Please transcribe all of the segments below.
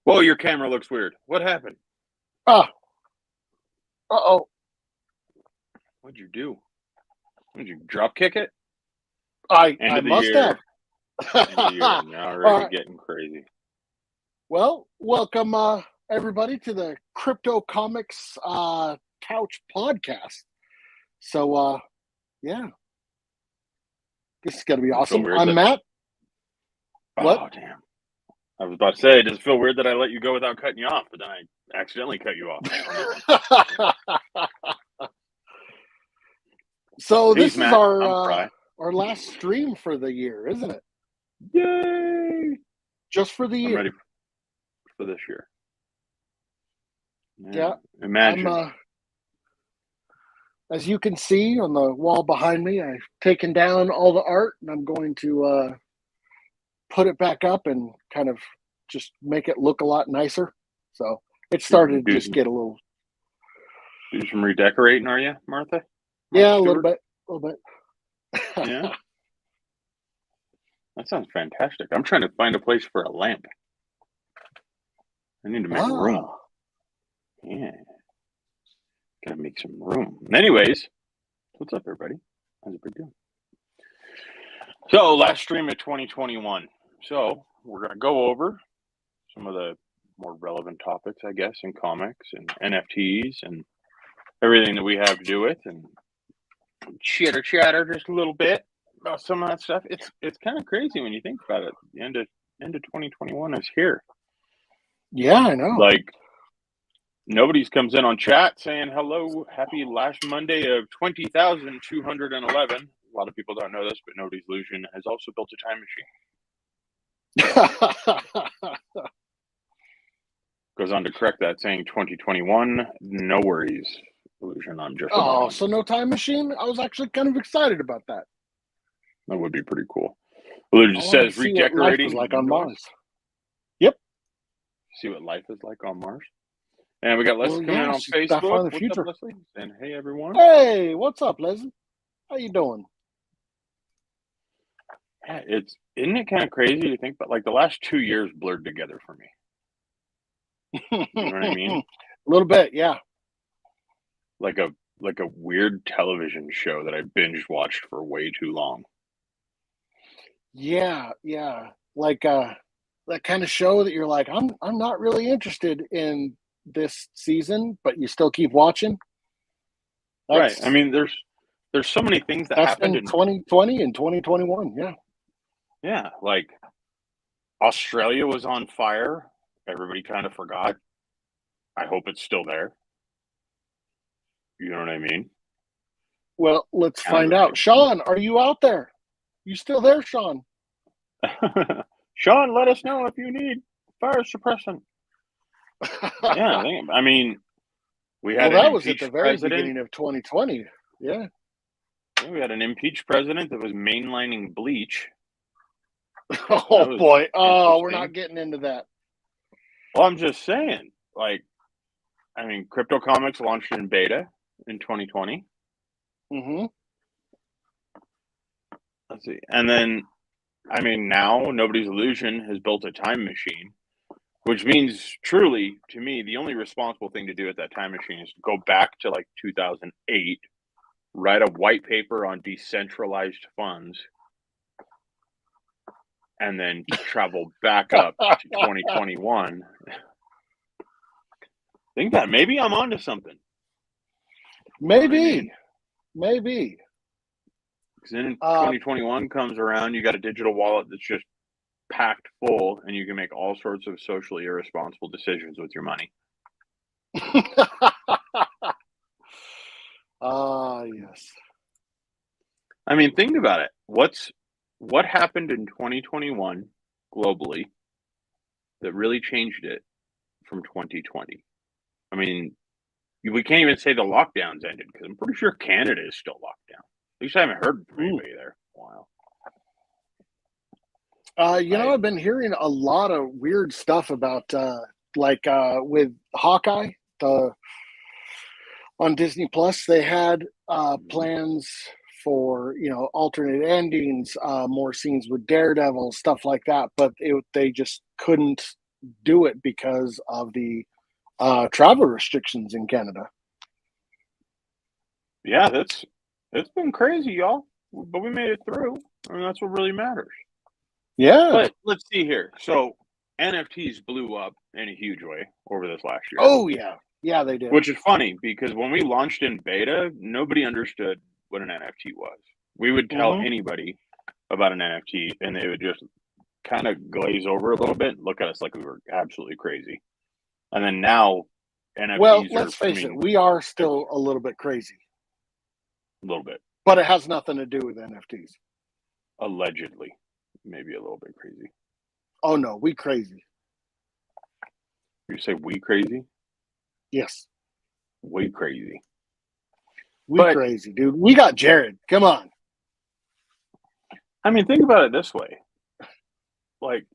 Whoa, your camera looks weird. What happened? Uh-oh. What'd you do? Did you drop kick it? I End of the must year. have. End of the year. Now already getting crazy. Well, welcome everybody to the Crypto Comics Couch podcast. So yeah. This is gonna be awesome. I'm Matt. What? Oh damn. I was about to say, does it feel weird that I let you go without cutting you off, but then I accidentally cut you off? So Peace, this Matt. is our last stream for the year, isn't it? Yay! Just for the year. I'm ready for this year. Yeah. Imagine. As you can see on the wall behind me, I've taken down all the art and I'm going to put it back up and kind of just make it look a lot nicer. So it started to just get a little... Do some redecorating, are you, Martha? Yeah, a little bit. Yeah. That sounds fantastic. I'm trying to find a place for a lamp. I need to make room. Yeah. Gotta make some room. Anyways, what's up, everybody? How's everybody doing? So, last stream of 2021. So, we're going to go over some of the more relevant topics, I guess, in comics and NFTs and everything that we have to do with, and chitter chatter just a little bit about some of that stuff. It's kind of crazy when you think about it. The end of 2021 is here. Yeah, I know. Like, nobody's comes in on chat saying hello, happy last Monday of 20,211. A lot of people don't know this, but Nobody's Illusion has also built a time machine. Goes on to correct that, saying 2021. No worries, Illusion. I'm just. Oh, so no time machine? I was actually kind of excited about that. That would be pretty cool. Illusion says redecorating. Life is like on Mars. Yep. See what life is like on Mars. And we got Leslie coming in on Facebook. What's up, Leslie? And hey, everyone. Hey, what's up, Leslie? How you doing? Yeah, isn't it kind of crazy to think about? Like, the last 2 years blurred together for me. You know what I mean? A little bit, yeah. Like a weird television show that I binge watched for way too long. Yeah. Like that kind of show that you're like, I'm not really interested in this season, but you still keep watching. Right. I mean, there's so many things that happened in 2020 and 2021. Yeah. Yeah, like Australia was on fire. Everybody kind of forgot. I hope it's still there. You know what I mean? Well, let's find out. Sean, are you out there? You still there, Sean? Sean, let us know if you need fire suppressant. Yeah, I mean, we had that was at the very beginning of 2020. Yeah. We had an impeached president that was mainlining bleach. Oh boy! Oh, we're not getting into that. Well, I'm just saying. Like, I mean, Crypto Comics launched in beta in 2020. Mm-hmm. Let's see, and then, I mean, now Nobody's Illusion has built a time machine, which means truly, to me, the only responsible thing to do at that time machine is to go back to like 2008, write a white paper on decentralized funds, and then travel back up to 2021. Think that maybe I'm onto something. Maybe. Because then 2021 comes around, you got a digital wallet that's just packed full, and you can make all sorts of socially irresponsible decisions with your money. Yes. I mean, think about it. What happened in 2021 globally that really changed it from 2020? I mean, we can't even say the lockdowns ended, because I'm pretty sure Canada is still locked down. At least I haven't heard from anybody there in a while. I've been hearing a lot of weird stuff about, with Hawkeye, on Disney Plus, they had plans for, you know, alternate endings, more scenes with Daredevil, stuff like that. But they just couldn't do it because of the travel restrictions in Canada. Yeah, it's been crazy, y'all. But we made it through. I mean, that's what really matters. Yeah. But let's see here. So NFTs blew up in a huge way over this last year. Oh yeah. Yeah, they did. Which is funny because when we launched in beta, nobody understood what an NFT was. We would tell anybody about an NFT and they would just kind of glaze over a little bit and look at us like we were absolutely crazy. And then now NFTs Well, are, let's face it, we are still a little bit crazy. A little bit. But it has nothing to do with NFTs. Allegedly. Maybe a little bit crazy. Oh no, we crazy. You say we crazy? Yes. We crazy. We crazy, dude. We got Jared. Come on. I mean, think about it this way. Like,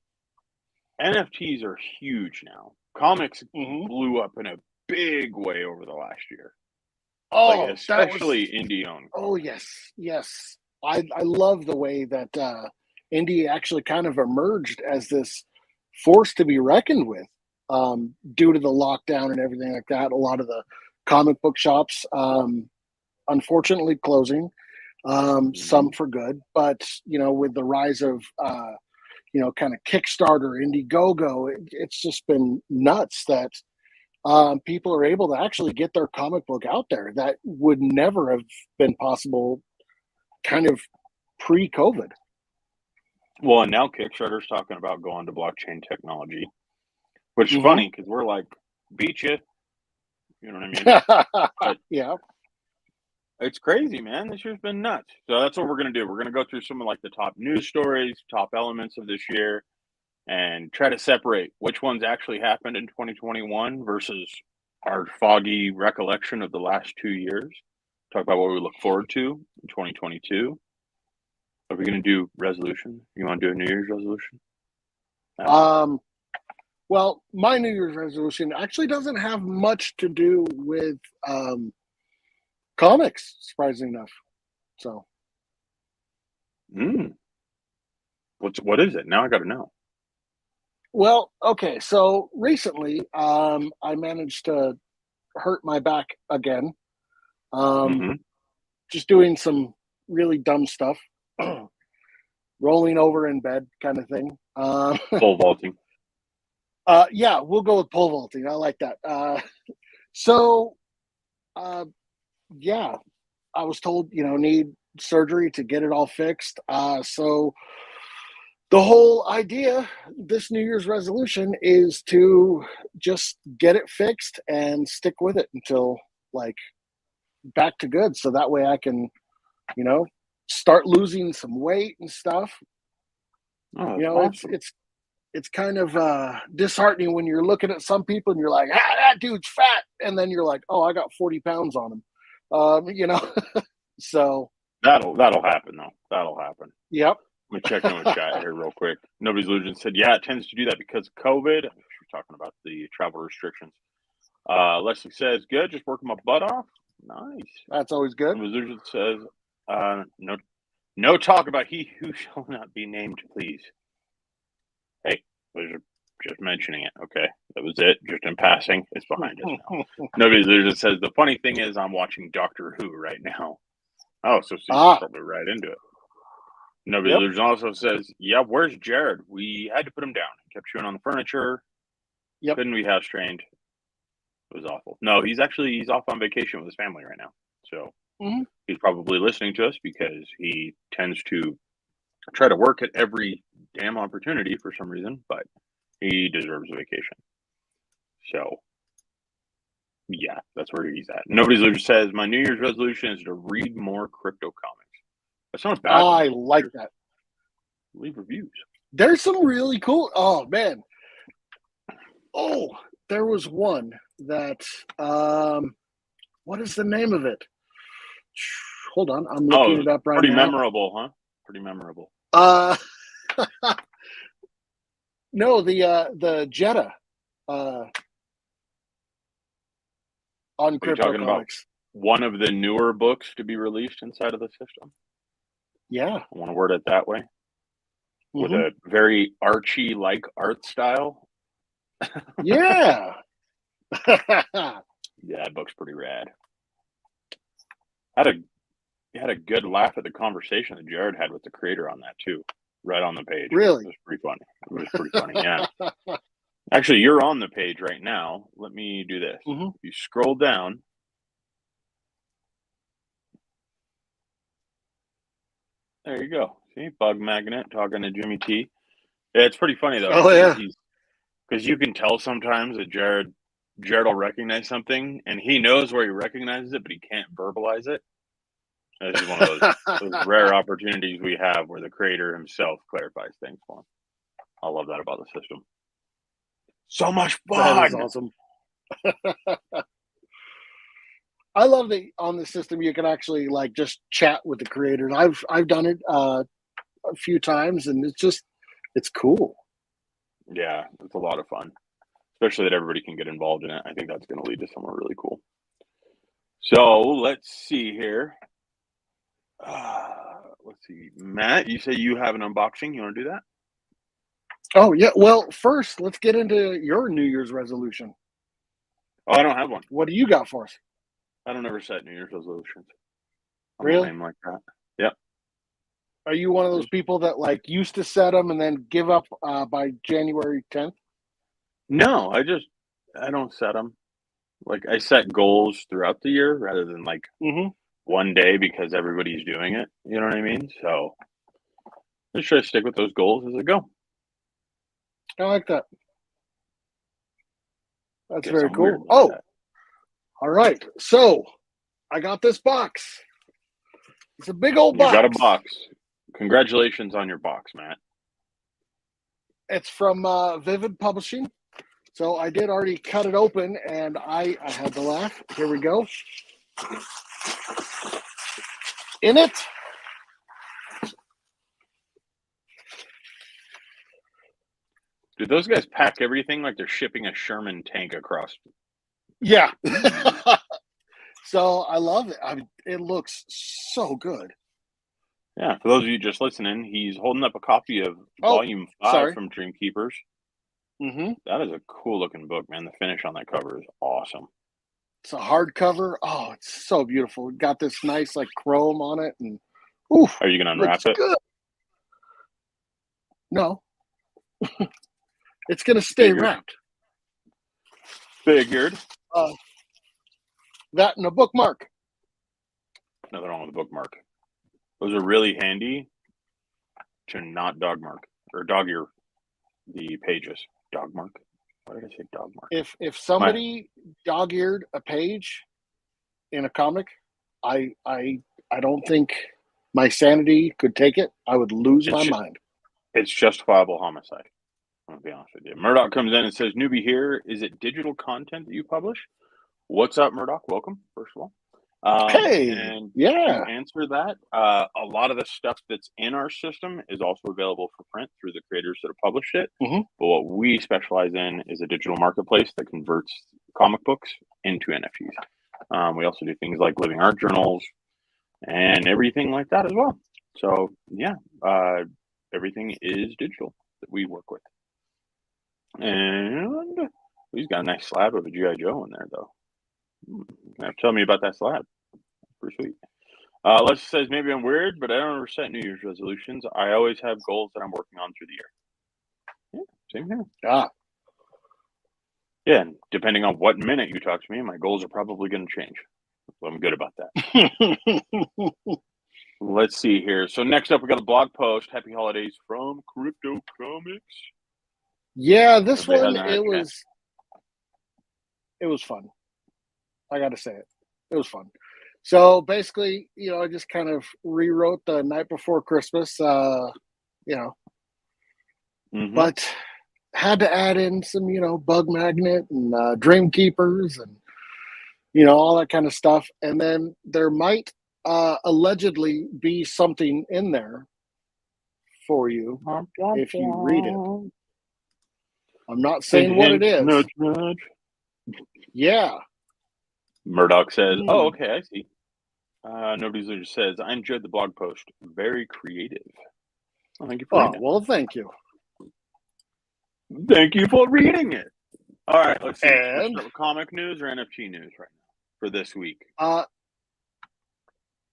NFTs are huge now. Comics blew up in a big way over the last year. Oh, like, especially indie-owned. Oh, yes. Yes. I love the way that indie actually kind of emerged as this force to be reckoned with due to the lockdown and everything like that. A lot of the comic book shops, unfortunately, closing, some for good. But, you know, with the rise of, you know, kind of Kickstarter, Indiegogo, it's just been nuts that people are able to actually get their comic book out there that would never have been possible kind of pre-COVID. Well, and now Kickstarter's talking about going to blockchain technology, which is funny because we're like, beat you. You know what I mean? Yeah. It's crazy, man. This year's been nuts. So that's what we're going to do. We're going to go through some of like the top news stories, top elements of this year, and try to separate which ones actually happened in 2021 versus our foggy recollection of the last 2 years. Talk about what we look forward to in 2022. Are we going to do resolution? You want to do a New Year's resolution? Well, my New Year's resolution actually doesn't have much to do with comics, surprisingly enough. So, what is it? Now I got to know. Well, okay. So recently, I managed to hurt my back again. Just doing some really dumb stuff, rolling over in bed, kind of thing. Pole vaulting. Yeah, we'll go with pole vaulting. I like that. Yeah, I was told, you know, need surgery to get it all fixed. So the whole idea, this New Year's resolution, is to just get it fixed and stick with it until like back to good. So that way I can, you know, start losing some weight and stuff. Oh, you know, awesome. it's kind of disheartening when you're looking at some people and you're like, that dude's fat. And then you're like, oh, I got 40 pounds on him. You know, so. That'll happen, though. That'll happen. Yep. Let me check in with chat here real quick. Nobody's Illusion said, yeah, it tends to do that because of COVID. We're talking about the travel restrictions. Leslie says, good, just working my butt off. Nice. That's always good. Nobody's Illusion says, no talk about he who shall not be named, please. Hey, we're just mentioning it, okay? That was it, just in passing. It's behind us now. Nobody's Illusion says, the funny thing is I'm watching Doctor Who right now. Oh, so she's probably right into it. Nobody Illusion also says, yeah, where's Jared? We had to put him down. He kept chewing on the furniture. Yep. Couldn't be house trained. It was awful. No, he's off on vacation with his family right now. So he's probably listening to us because he tends to try to work at every damn opportunity for some reason, but he deserves a vacation. So yeah, that's where he's at. Nobody's Illusion says, my New Year's resolution is to read more crypto comics. That's not bad. I like that. Leave reviews. There's some really cool. Oh man. Oh, there was one that. What is the name of it? Hold on, I'm looking it up right now. Pretty memorable, huh? Pretty memorable. No, the Jetta. On crypto comics. one of the newer books to be released inside of the system. Yeah. I want to word it that way. With Mhm. a very Archie-like art style. Yeah. Yeah, that book's pretty rad. Had a good laugh at the conversation that Jared had with the creator on that too, right on the page. Really? It was pretty funny. It was pretty funny, yeah. Actually, you're on the page right now. Let me do this. Mhm. If you scroll down, there you go. See, Bug Magnet talking to Jimmy T. Yeah, it's pretty funny though. Oh yeah. Because you can tell sometimes that Jared will recognize something, and he knows where he recognizes it, but he can't verbalize it. This is one of those rare opportunities we have where the creator himself clarifies things for him. I love that about the system. So much fun. That is awesome. I love that on the system you can actually like just chat with the creators. I've done it a few times, and it's cool. Yeah, it's a lot of fun, especially that everybody can get involved in it. I think that's going to lead to somewhere really cool. So let's see here. Let's see, Matt. You say you have an unboxing. You want to do that? Oh yeah. Well, first let's get into your New Year's resolution. Oh, I don't have one. What do you got for us? I don't ever set New Year's resolutions. I'm Really? lame like that. Yep. Are you one of those people that like used to set them and then give up by January 10th? No, I don't set them. Like I set goals throughout the year rather than like one day because everybody's doing it. You know what I mean? So let's try to stick with those goals as I go. I like that. That's Guess very I'm weird cool. like that. All right. So I got this box. It's a big old You box. got a box. Congratulations on your box, Matt. It's from Vivid Publishing. So I did already cut it open, and I had to laugh. Here we go. In it, Do those guys pack everything like they're shipping a Sherman tank across? yeah. So I love it. It looks so good. Yeah, for those of you just listening, he's holding up a copy of Volume 5 from Dream Keepers. That is a cool looking book, man. The finish on that cover is awesome. It's a hardcover. Oh, it's so beautiful. It got this nice like chrome on it, and oof. Are you gonna unwrap it? Good. No. It's gonna stay wrapped. Figured. That and a bookmark. Nothing wrong with a bookmark. Those are really handy to not dogmark or dog ear the pages. Dogmark? Why did I say dogmark? If somebody dog-eared a page in a comic, I don't think my sanity could take it. I would lose my mind. It's justifiable homicide. I'm gonna be honest with you. Murdoch comes in and says, "Newbie here. Is it digital content that you publish?" What's up, Murdoch? Welcome, first of all. Hey, and yeah. to answer that, a lot of the stuff that's in our system is also available for print through the creators that have published it. But what we specialize in is a digital marketplace that converts comic books into NFTs. We also do things like living art journals and everything like that as well. So yeah, everything is digital that we work with. And he's got a nice slab of a G.I. Joe in there, though. Now, tell me about that slab. Pretty sweet. Les says, maybe I'm weird, but I don't ever set New Year's resolutions. I always have goals that I'm working on through the year. Yeah, same here. Yeah, and depending on what minute you talk to me, my goals are probably going to change. So I'm good about that. Let's see here. So next up, we got a blog post. Happy holidays from Crypto Comics. Yeah, this one, it was fun. I got to say it. It was fun. So basically, I just kind of rewrote the Night Before Christmas, but had to add in some, Bug Magnet and Dream Keepers and, all that kind of stuff. And then there might allegedly be something in there for you if you read it. I'm not saying what it is. Nudge, nudge. Yeah. Murdoch says, "Oh, okay, I see." Nobody's Leader says, "I enjoyed the blog post. Very creative." Well, thank you for reading it. Well, thank you. Thank you for reading it. All right, let's see. Should we And start with comic news or NFT news right now for this week?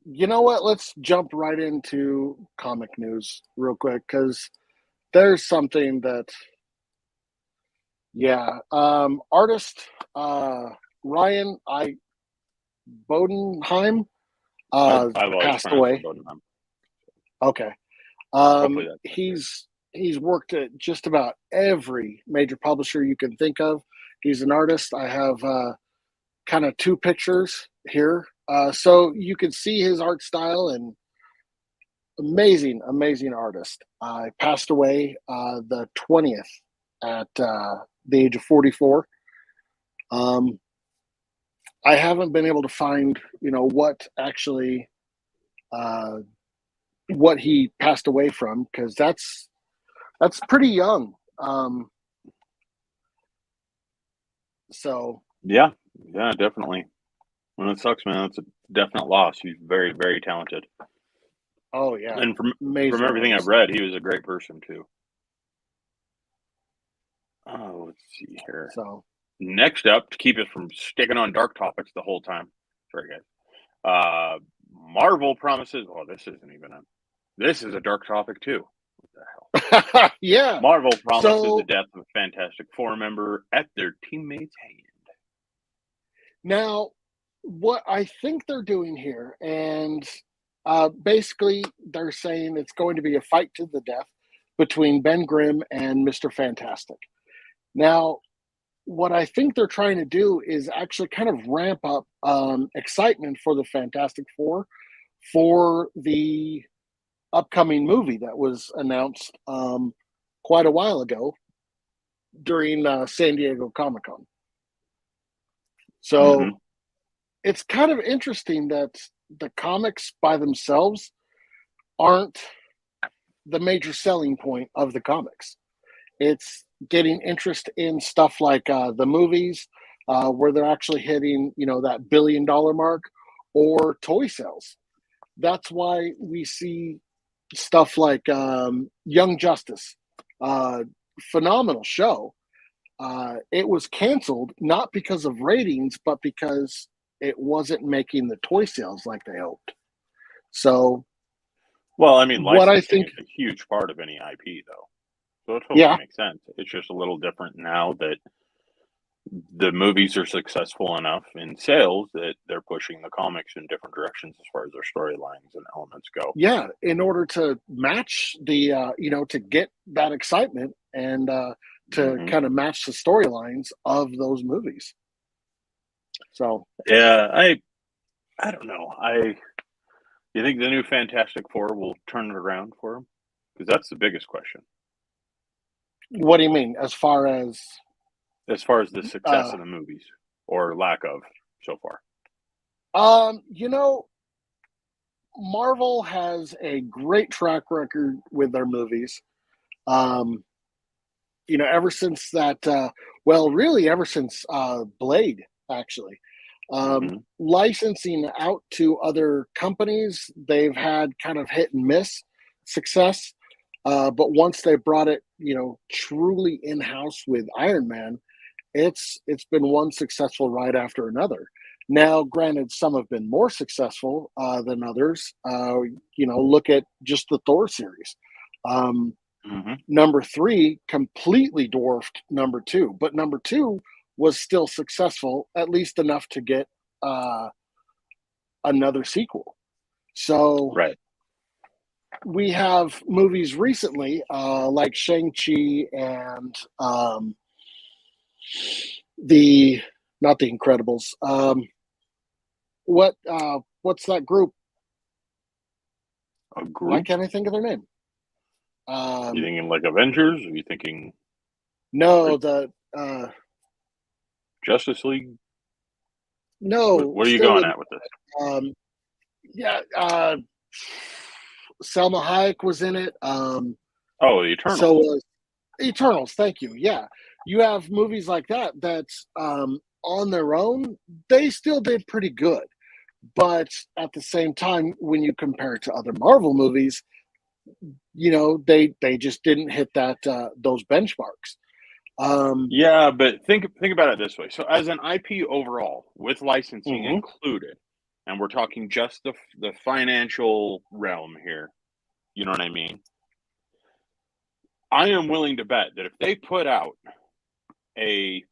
you know what? Let's jump right into comic news real quick because there's something that, artist Ryan Bodenheim I've always passed pronounced away. it Bodenheim. Okay. Hopefully that's He's worked at just about every major publisher you can think of. He's an artist. I have kind of two pictures here, so you can see his art style, and amazing artist. I passed away the 20th at the age of 44. I haven't been able to find, what actually what he passed away from, because that's pretty young. So yeah, definitely. Well, it sucks, man. It's a definite loss. He's very, very talented. Oh yeah, and from amazing everything artist. I've read, he was a great person too. Oh, let's see here. So next up, to keep us from sticking on dark topics the whole time, sorry guys. Marvel promises. Oh, this isn't even a. This is a dark topic too. What the hell? yeah. Marvel promises the death of a Fantastic Four member at their teammate's hand. Now, what I think they're doing here, and basically they're saying it's going to be a fight to the death between Ben Grimm and Mr. Fantastic. Now, what I think they're trying to do is actually kind of ramp up excitement for the Fantastic Four for the upcoming movie that was announced quite a while ago during San Diego Comic-Con. So it's kind of interesting that the comics by themselves aren't the major selling point of the comics. It's getting interest in stuff like the movies, where they're actually hitting, that $1 billion mark, or toy sales. That's why we see stuff like Young Justice, phenomenal show. It was canceled not because of ratings, but because it wasn't making the toy sales like they hoped. So, well, I mean, what I licensing think is a huge part of any IP, though. So it totally makes sense. It's just a little different now that the movies are successful enough in sales that they're pushing the comics in different directions as far as their storylines and elements go. Yeah, in order to match the, to get that excitement and to kind of match the storylines of those movies. So yeah, I don't know. You think the new Fantastic Four will turn it around for him? Because that's the biggest question. What do you mean, as far as the success of the movies or lack of so far? Marvel has a great track record with their movies. Ever since that, ever since Blade, actually. Licensing out to other companies, they've had kind of hit and miss success. But once they brought it, truly in-house with Iron Man, it's been one successful ride after another. Now, granted, some have been more successful than others. Look at just the Thor series. Number 3 completely dwarfed number 2, but number 2 was still successful, at least enough to get another sequel. So we have movies recently like Shang-Chi and not the Incredibles. What's that group? A group? Why can't I think of their name? You thinking like Avengers? Or are you thinking? No, the Justice League. No. What are you going at with this? Selma Hayek was in it. The Eternals. So Eternals. Thank you. Yeah, you have movies like that. That's on their own, they still did pretty good. But at the same time, when you compare it to other Marvel movies, they just didn't hit those benchmarks. Yeah, but think about it this way. So as an IP overall, with licensing Mhm. included, and we're talking just the financial realm here, you know what I mean? I am willing to bet that if they put out a,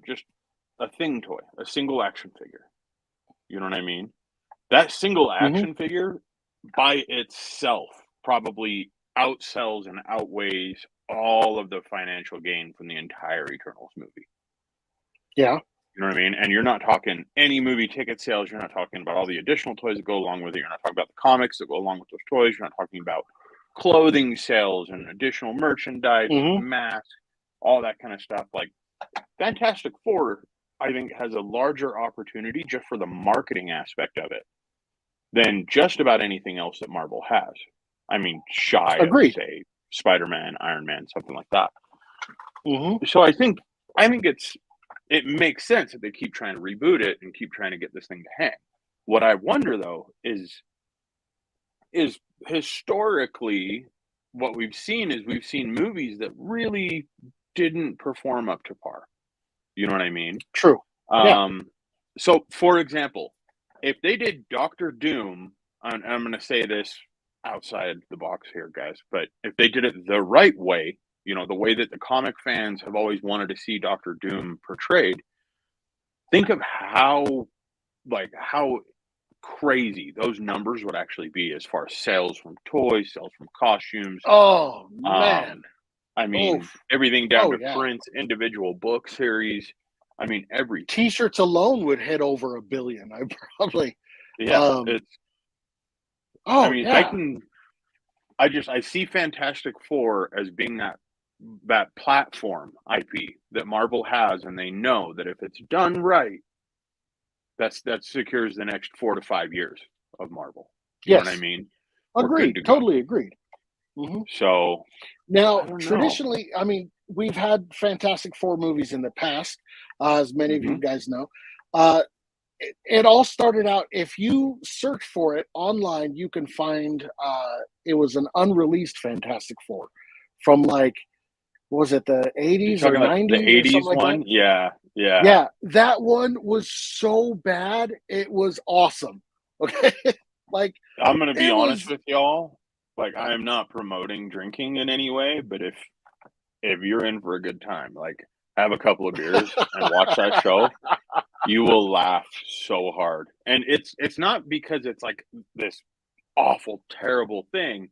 just a thing toy, a single action figure, you know what I mean? That single Mhm. action figure by itself probably outsells and outweighs all of the financial gain from the entire Eternals movie. Yeah. You know what I mean? And you're not talking any movie ticket sales. You're not talking about all the additional toys that go along with it. You're not talking about the comics that go along with those toys. You're not talking about clothing sales and additional merchandise, Mhm. masks, all that kind of stuff. Like Fantastic Four, I think, has a larger opportunity just for the marketing aspect of it than just about anything else that Marvel has. I mean, shy of, Agreed. say, Spider-Man, Iron Man, something like that. Mhm. So I think it makes sense that they keep trying to reboot it and keep trying to get this thing to hang. What I wonder though is historically what we've seen movies that really didn't perform up to par. You know what I mean? True. Yeah. So for example, if they did Doctor Doom, and I'm going to say this outside the box here, guys, but if they did it the right way, the way that the comic fans have always wanted to see Doctor Doom portrayed, think of how crazy those numbers would actually be as far as sales from toys, sales from costumes. Oh man. I mean, Oof. everything down Oh to yeah. prints, individual book series. I mean, everything. T-shirts alone would hit over $1 billion. I probably. Yeah, Um. it's. I Oh mean, yeah. I see Fantastic Four as being that platform IP that Marvel has, and they know that if it's done right, that secures the next 4 to 5 years of Marvel. You know what I Yes. mean? We're good Agreed. to go. Totally agreed. Mhm. So Now, I don't know. traditionally, I mean, we've had Fantastic Four movies in the past, as many of you Hmm. guys know. Uh, it all started out, if you search for it online, you can find it was an unreleased Fantastic Four from like, what was it, the You're 80s or talking like the 90s or something '80s like that? one? Yeah, yeah. Yeah, that one was so bad, it was awesome. Okay. Like, I'm gonna be it honest was, with y'all. Like, I am not promoting drinking in any way, but if you're in for a good time, like have a couple of beers and watch that show, you will laugh so hard. And it's not because it's like this awful, terrible thing,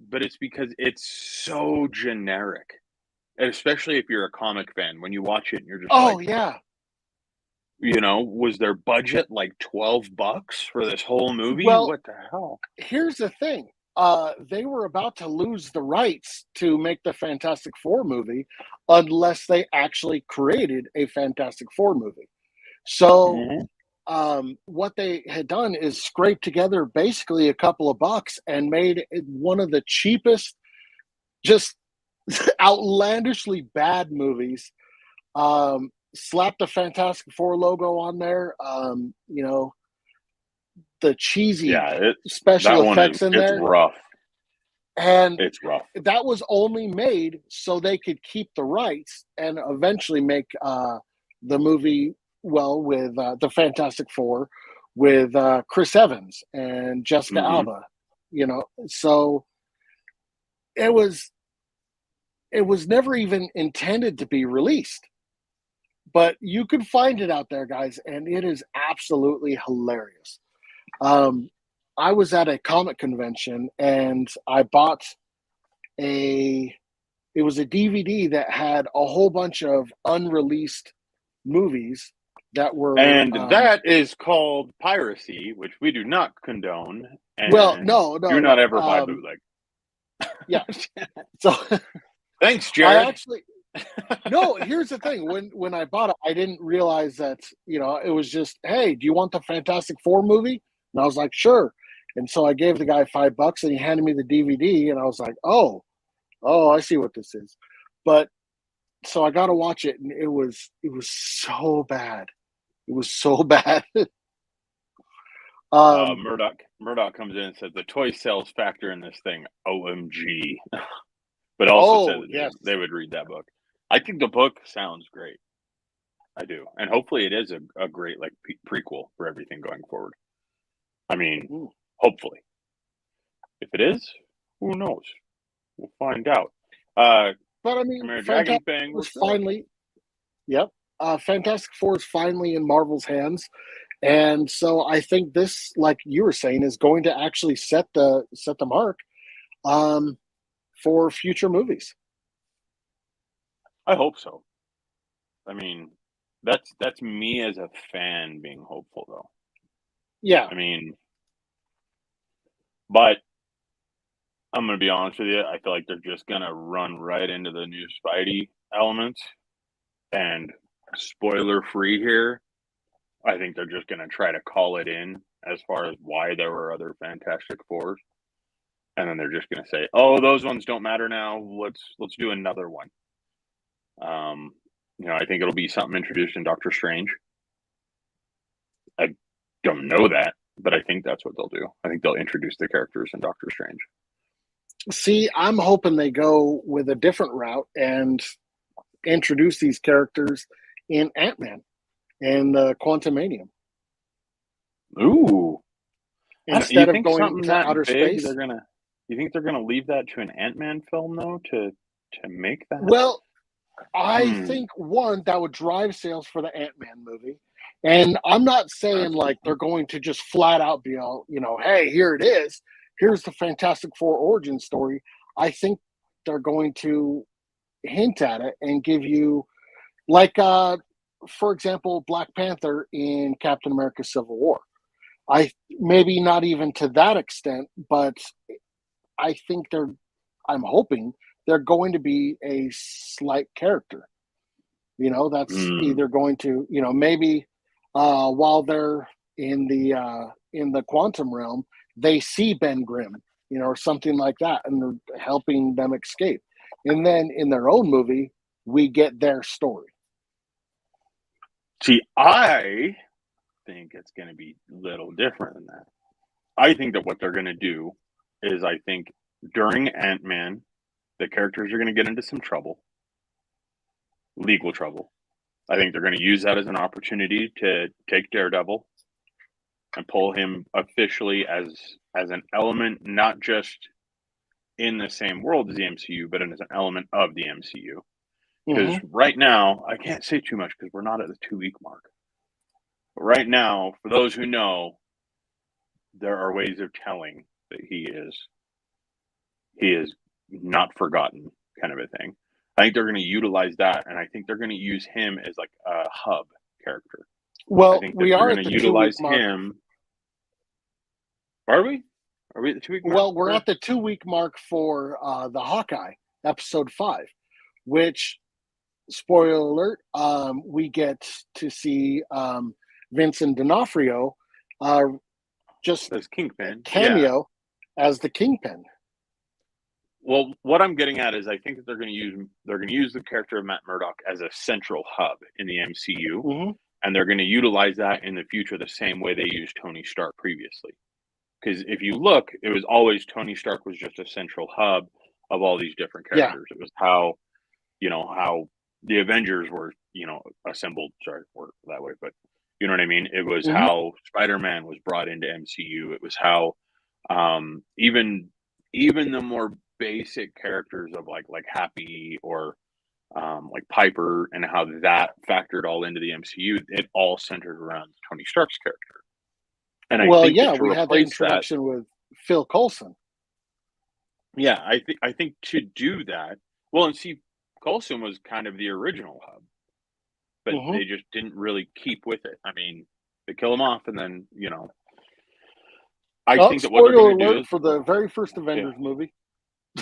but it's because it's so generic. And especially if you're a comic fan, when you watch it and you're just oh, like, yeah. was their budget like $12 for this whole movie? Well, What the hell? here's the thing. They were about to lose the rights to make the Fantastic Four movie unless they actually created a Fantastic Four movie. So, Mhm. what they had done is scrape together basically a couple of bucks and made it one of the cheapest, just outlandishly bad movies. Slapped the Fantastic Four logo on there. The cheesy Yeah, special that one is effects in it's there. rough. And It's rough. that was only made so they could keep the rights and eventually make the movie, well, with the Fantastic Four, with Chris Evans and Jessica Hmm. Alba. So it was never even intended to be released, but you can find it out there, guys, and it is absolutely hilarious. Um, I was at a comic convention and I bought a it was a DVD that had a whole bunch of unreleased movies that were And that is called piracy, which we do not condone, well, and no, no, do not no. ever buy bootleg. Yeah. So Thanks, I Jared. actually no, here's the thing. When I bought it, I didn't realize that, it was just, hey, do you want the Fantastic Four movie? And I was like, sure. And so I gave the guy $5 and he handed me the DVD and I was like, oh, I see what this is. But so I got to watch it, and it was so bad. It was so bad. Murdoch comes in and says the toy sales factor in this thing, OMG. But also said that yes. they would read that book. I think the book sounds great. I do. And hopefully it is a great like prequel for everything going forward. I mean, hopefully. If it is, who knows? We'll find out. But I mean, Chimera Dragon Fantastic Fang was was finally, yep. Fantastic Four is finally in Marvel's hands, and so I think this, like you were saying, is going to actually set the mark for future movies. I hope so. I mean, that's me as a fan being hopeful, though. Yeah. I mean, but I'm gonna be honest with you. I feel like they're just gonna run right into the new Spidey elements, and spoiler free here. I think they're just gonna try to call it in as far as why there were other Fantastic Fours, and then they're just gonna say, "Oh, those ones don't matter now. Let's do another one." I think it'll be something introduced in Doctor Strange. I don't know that, but I think that's what they'll do. I think they'll introduce the characters in Doctor Strange. See, I'm hoping they go with a different route and introduce these characters in Ant-Man and Quantumanium. Ooh. Instead of think going something to that outer big, space. You think they're gonna leave that to an Ant-Man film though to make that? Well, I think one that would drive sales for the Ant-Man movie. And I'm not saying like they're going to just flat out be all, hey, here it is. Here's the Fantastic Four origin story. I think they're going to hint at it and give you, like, for example, Black Panther in Captain America: Civil War. I maybe not even to that extent, but I think I'm hoping they're going to be a slight character. That's either going to, maybe while they're in the quantum realm, they see Ben Grimm, or something like that, and they're helping them escape. And then in their own movie, we get their story. See, I think it's going to be a little different than that. I think that what they're going to do is, I think during Ant-Man, the characters are going to get into some trouble, legal trouble. I think they're going to use that as an opportunity to take Daredevil and pull him officially as an element, not just in the same world as the MCU, but as an element of the MCU. Because right now, I can't say too much because we're not at the 2-week mark. But right now, for those who know, there are ways of telling that he is not forgotten, kind of a thing. I think they're going to utilize that, and I think they're going to use him as like a hub character. Well, I think we are going at to the utilize 2-week mark. him. Are we? Are we at the 2-week mark? Well, we're at the 2-week mark for the Hawkeye episode 5, which, spoiler alert, we get to see Vincent D'Onofrio just as Kingpin cameo as the Kingpin. Well, what I'm getting at is I think that they're going to use the character of Matt Murdock as a central hub in the MCU, and they're going to utilize that in the future the same way they used Tony Stark previously. Because if you look, it was always Tony Stark was just a central hub of all these different characters. It was how the Avengers were, assembled. Sorry, were that way, but you know what I mean. It was how Spider-Man was brought into MCU. It was how even the more basic characters of like Happy or like Piper, and how that factored all into the MCU. It all centered around Tony Stark's character. And I think we had the introduction with Phil Coulson. Yeah, I think to do that, well, and see, Coulson was kind of the original hub, but they just didn't really keep with it. I mean, they kill him off, and then I think that what they're going to do is for the very first Avengers movie.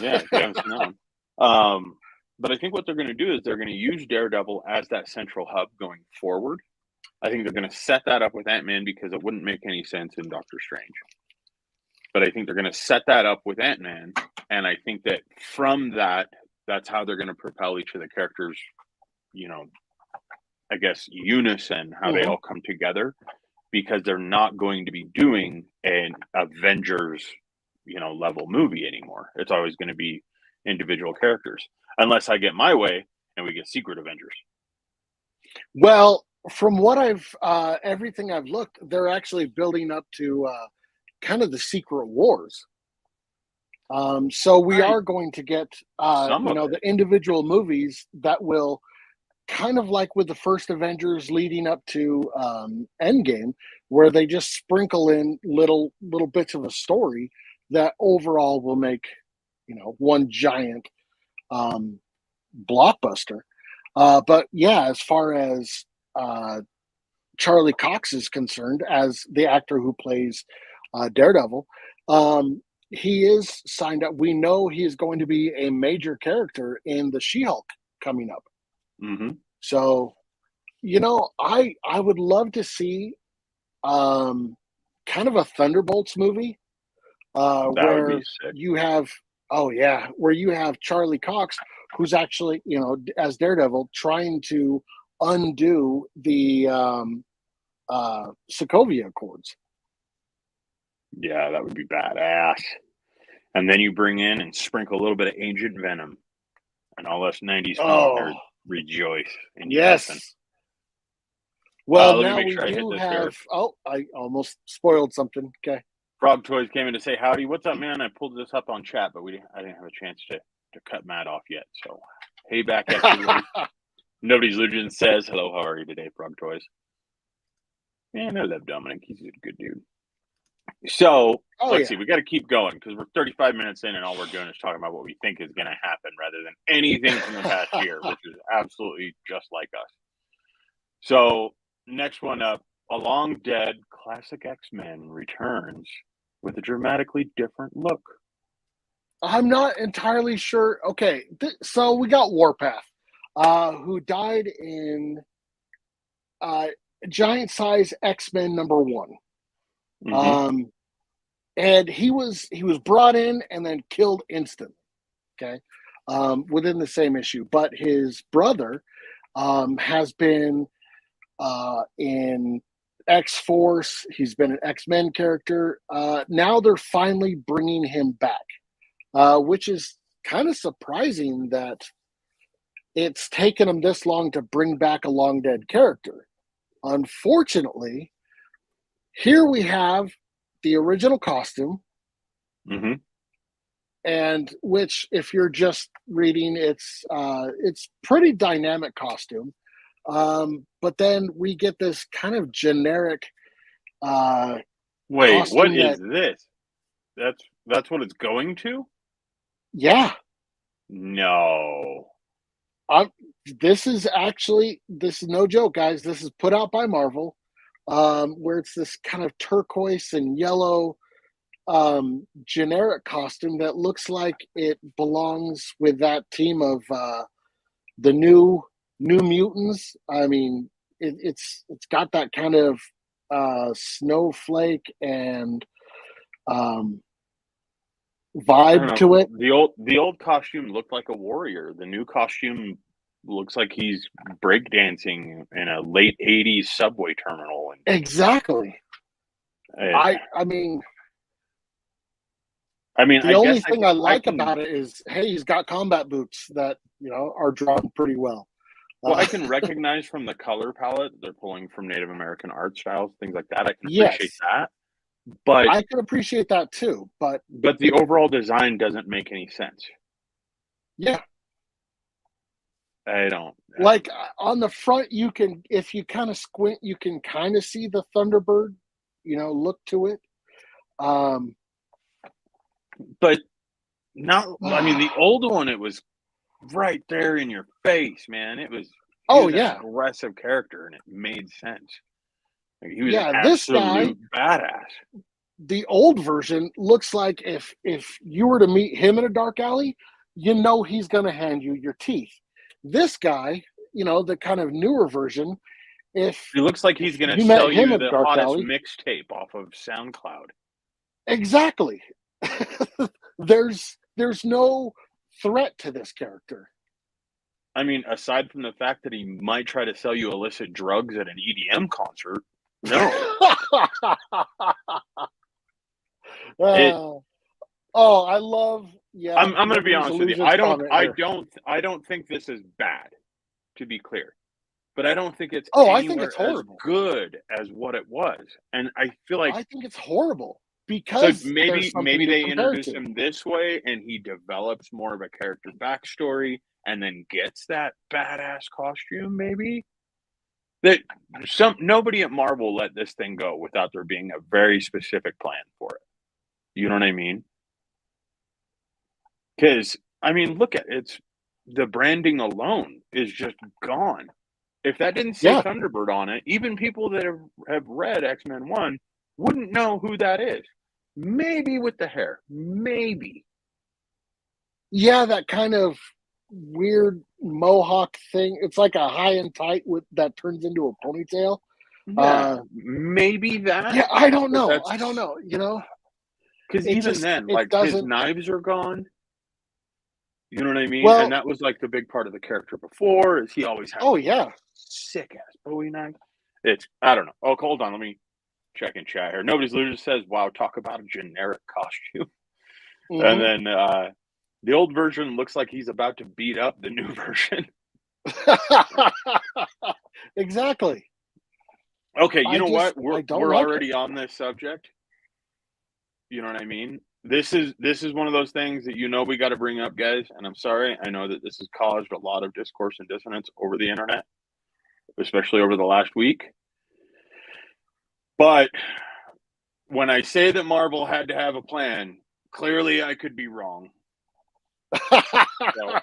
Yeah, if you haven't seen that one. But I think what they're going to do is they're going to use Daredevil as that central hub going forward. I think they're going to set that up with Ant-Man because it wouldn't make any sense in Doctor Strange. But I think they're going to set that up with Ant-Man, and I think that from that, that's how they're going to propel each of the characters I guess, unison, how they all come together, because they're not going to be doing an Avengers, level movie anymore. It's always going to be individual characters, unless I get my way and we get Secret Avengers. Well, from what everything I've looked, they're actually building up to kind of the Secret Wars. So we are going to get, the individual movies that will, kind of like with the first Avengers leading up to Endgame, where they just sprinkle in little bits of a story that overall will make, one giant blockbuster. But yeah, as far as Charlie Cox is concerned, as the actor who plays Daredevil, he is signed up. We know he is going to be a major character in the She-Hulk coming up. Mm-hmm. So, I would love to see kind of a Thunderbolts movie where you have where you have Charlie Cox, who's actually, as Daredevil, trying to undo the Sokovia Accords. Yeah, that would be badass. And then you bring in and sprinkle a little bit of Agent Venom, and all us 90s nerds rejoice. Yes. Well, now we do have. Oh, I almost spoiled something. Okay. Frog Toys came in to say howdy. What's up, man? I pulled this up on chat, but I didn't have a chance to cut Matt off yet. So, hey, back at you. Nobody's Legend says hello. How are you today, Frog Toys? Man, I love Dominic. He's a good dude. So let's see. We got to keep going because we're 35 minutes in, and all we're doing is talking about what we think is going to happen, rather than anything from the past year, which is absolutely just like us. So next one up, a long dead classic X-Men returns with a dramatically different look. I'm not entirely sure. Okay, so we got Warpath, who died in Giant Size X-Men #1. Mm-hmm. And he was brought in and then killed instantly. Okay, within the same issue. But his brother has been in X-Force. He's been an X-Men character. Now they're finally bringing him back, which is kind of surprising that it's taken them this long to bring back a long dead character. Unfortunately, here we have the original costume, mm-hmm. and which, if you're just reading, it's pretty dynamic costume. But then we get this kind of generic. Wait, what is this? That's what it's going to? Yeah. No. This is no joke, guys. This is put out by Marvel, where it's this kind of turquoise and yellow generic costume that looks like it belongs with that team of the New Mutants. I mean, it's got that kind of snowflake and vibe to it. The old costume looked like a warrior. The new costume looks like he's breakdancing in a late 80s subway terminal. Exactly. I mean, the only thing I like about it is, hey, he's got combat boots that, are drawn pretty well. Well, I can recognize from the color palette they're pulling from Native American art styles, things like that. I can appreciate that. But I can appreciate that too. But the overall design doesn't make any sense. Yeah. I don't. Like on the front, you can, if you kind of squint, you can kind of see the Thunderbird, look to it. But not, I mean, the old one, it was right there in your face, man. It was, an aggressive character, and it made sense. Like, he was an absolute badass. The old version looks like if you were to meet him in a dark alley, he's going to hand you your teeth. This guy, the kind of newer version, if he looks like he's going to sell you the hottest mixtape off of SoundCloud. Exactly. There's no threat to this character. I mean, aside from the fact that he might try to sell you illicit drugs at an EDM concert, no. It, oh, I love. Yeah, I'm going to be nobody's honest with you. illusions comment here. I don't think this is bad, to be clear. But I don't think it's Oh, I think anywhere it's as horrible. good as what it was. And I feel like I think it's horrible so because there's maybe something to they compare introduce to. him this way and he develops more of a character backstory and then gets that badass costume, maybe. That nobody at Marvel let this thing go without there being a very specific plan for it. You know what I mean? Because I mean, look at it's the branding alone is just gone. If that didn't say Yeah, Thunderbird on it, even people that have read X-Men 1 wouldn't know who that is. Maybe with the hair. Maybe. yeah, that kind of weird mohawk thing. It's like a high and tight with that turns into a ponytail. Yeah, maybe that. Yeah, I don't But know. that's I don't know. You know, because it even just then, it like his doesn't. knives are gone. You know what I mean? And Well, that was like the big part of the character before, is he always had oh these yeah. sick ass Bowie knives. It's I don't know. Oh, hold on, let me check in chat here. Nobody's loser says, "Wow, talk about a generic costume." And Hmm. then the old version looks like he's about to beat up the new version. Exactly. Okay, you know what? I don't We're like it. already on this subject. You know what I mean? This is one of those things that we got to bring up, guys. And I'm sorry, I know that this has caused a lot of discourse and dissonance over the internet, especially over the last week. But when I say that Marvel had to have a plan, clearly I could be wrong. So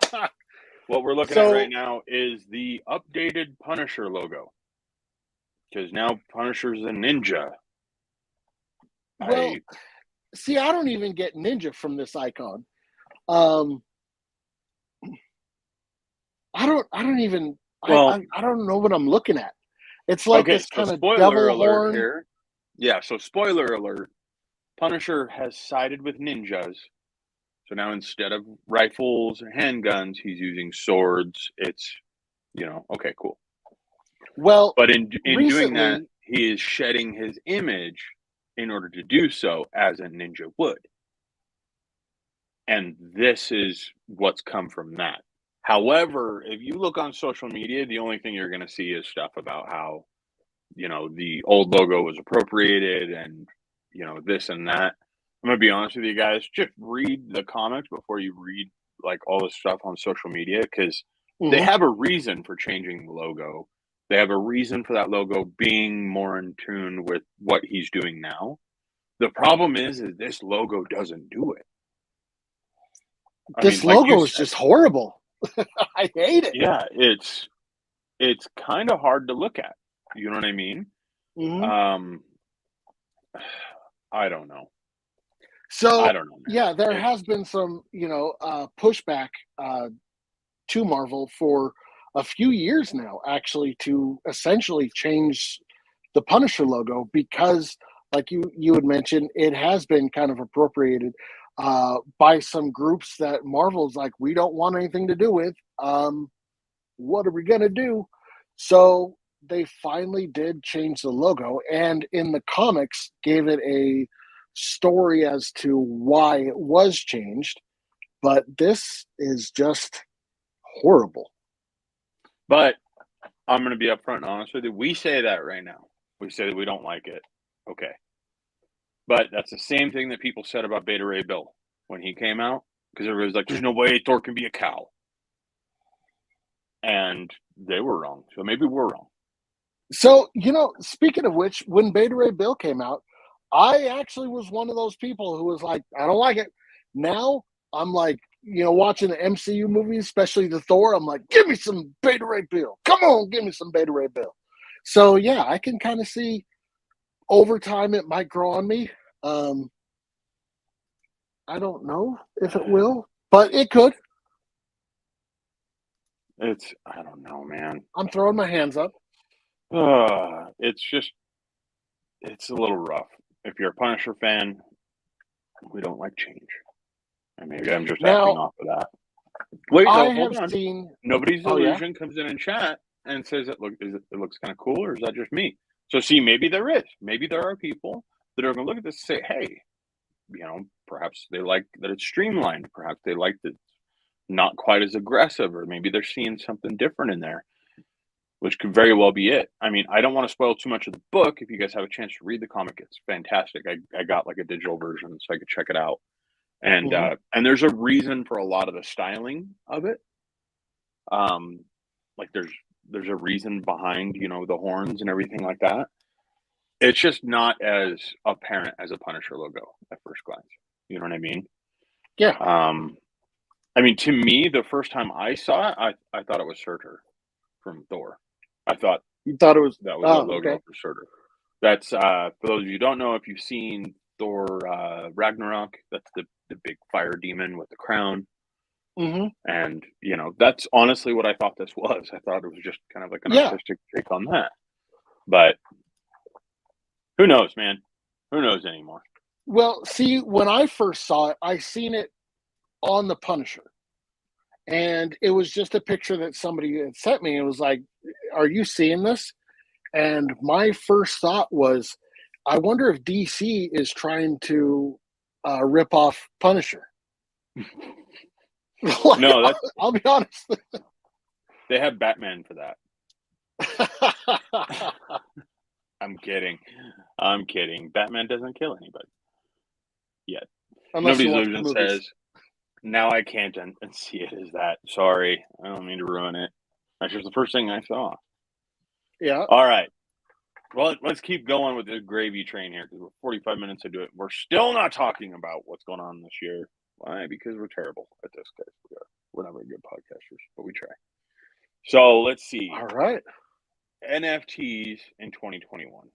what we're looking at right now is the updated Punisher logo. Because now Punisher's a ninja. Well, see, I don't even get ninja from this icon. Um, I don't even. Well, I don't know what I'm looking at. It's like okay, this so kind of spoiler devil alert horn. here. Yeah, so spoiler alert. Punisher has sided with ninjas. So now instead of rifles and handguns, he's using swords. It's, okay, cool. Well, But in doing that, recently, he is shedding his image in order to do so as a ninja would. And this is what's come from that. However, if you look on social media, the only thing you're going to see is stuff about how, the old logo was appropriated and, this and that. I'm going to be honest with you guys, just read the comics before you read like all this stuff on social media because they mhm. have a reason for changing the logo. They have a reason for that logo being more in tune with what he's doing now. The problem is this logo doesn't do it. I mean, This like you logo is said, just horrible. I hate it. yeah, it's kind of hard to look at. You know what I mean? Mhm. Um, I don't know. I So don't know, man. yeah, there It's has been some pushback to Marvel for a few years now, actually, to essentially change the Punisher logo because, like you had mentioned, it has been kind of appropriated by some groups that Marvel's like, we don't want anything to do with. What are we gonna do? So they finally did change the logo, and in the comics, gave it a story as to why it was changed. But this is just horrible. but I'm going to be upfront and honest with you. We say that right now. We say that we don't like it. Okay. But that's the same thing that people said about Beta Ray Bill when he came out because everybody was like, there's no way Thor can be a cow. And they were wrong. So maybe we're wrong. So, speaking of which, when Beta Ray Bill came out, I actually was one of those people who was like, I don't like it. Now I'm like, watching the MCU movies, especially the Thor, I'm like, give me some Beta Ray Bill. Come on, give me some Beta Ray Bill. So, yeah, I can kind of see over time it might grow on me. I don't know if it will, but it could. I don't know, man. I'm throwing my hands up. It's a little rough. If you're a Punisher fan, we don't like change. And maybe I'm just acting Now, off of that. Wait, I no, hold have on. seen. Nobody's Oh yeah. illusion comes in chat and says it looks kind of cool, or is that just me? So see, maybe there is. Maybe there are people that are going to look at this and say, hey, perhaps they like that it's streamlined. Perhaps they like that it's not quite as aggressive, or maybe they're seeing something different in there, which could very well be it. I mean, I don't want to spoil too much of the book. If you guys have a chance to read the comic, it's fantastic. I got like a digital version so I could check it out. And Mhm. and there's a reason for a lot of the styling of it. Like there's a reason behind, the horns and everything like that. It's just not as apparent as a Punisher logo at first glance. You know what I mean? Yeah. I mean, to me, the first time I saw it, I thought it was Surtur from Thor. I thought You thought it was. that was a Oh, logo okay. for Surtur. That's for those of you who don't know, if you've seen Thor Ragnarok, that's the big fire demon with the crown. Mm-hmm. And that's honestly what I thought this was. I thought it was just kind of like an artistic take on that. But who knows, man? Who knows anymore? Well, see, when I first saw it, I seen it on the Punisher, and it was just a picture that somebody had sent me. It was like, "Are you seeing this?" And my first thought was, I wonder if DC is trying to rip off Punisher. Like, No, I'll be honest. they have Batman for that. I'm kidding. Batman doesn't kill anybody yet. Unless you Nobody's watch the illusion movies. says, now I can't see it as that. Sorry. I don't mean to ruin it. That's just the first thing I saw. Yeah. All right. Well, let's keep going with the gravy train here because we're 45 minutes into it. We're still not talking about what's going on this year. Why? Because we're terrible at this, guys. We're not very good podcasters, but we try. So let's see. All right. NFTs in 2021.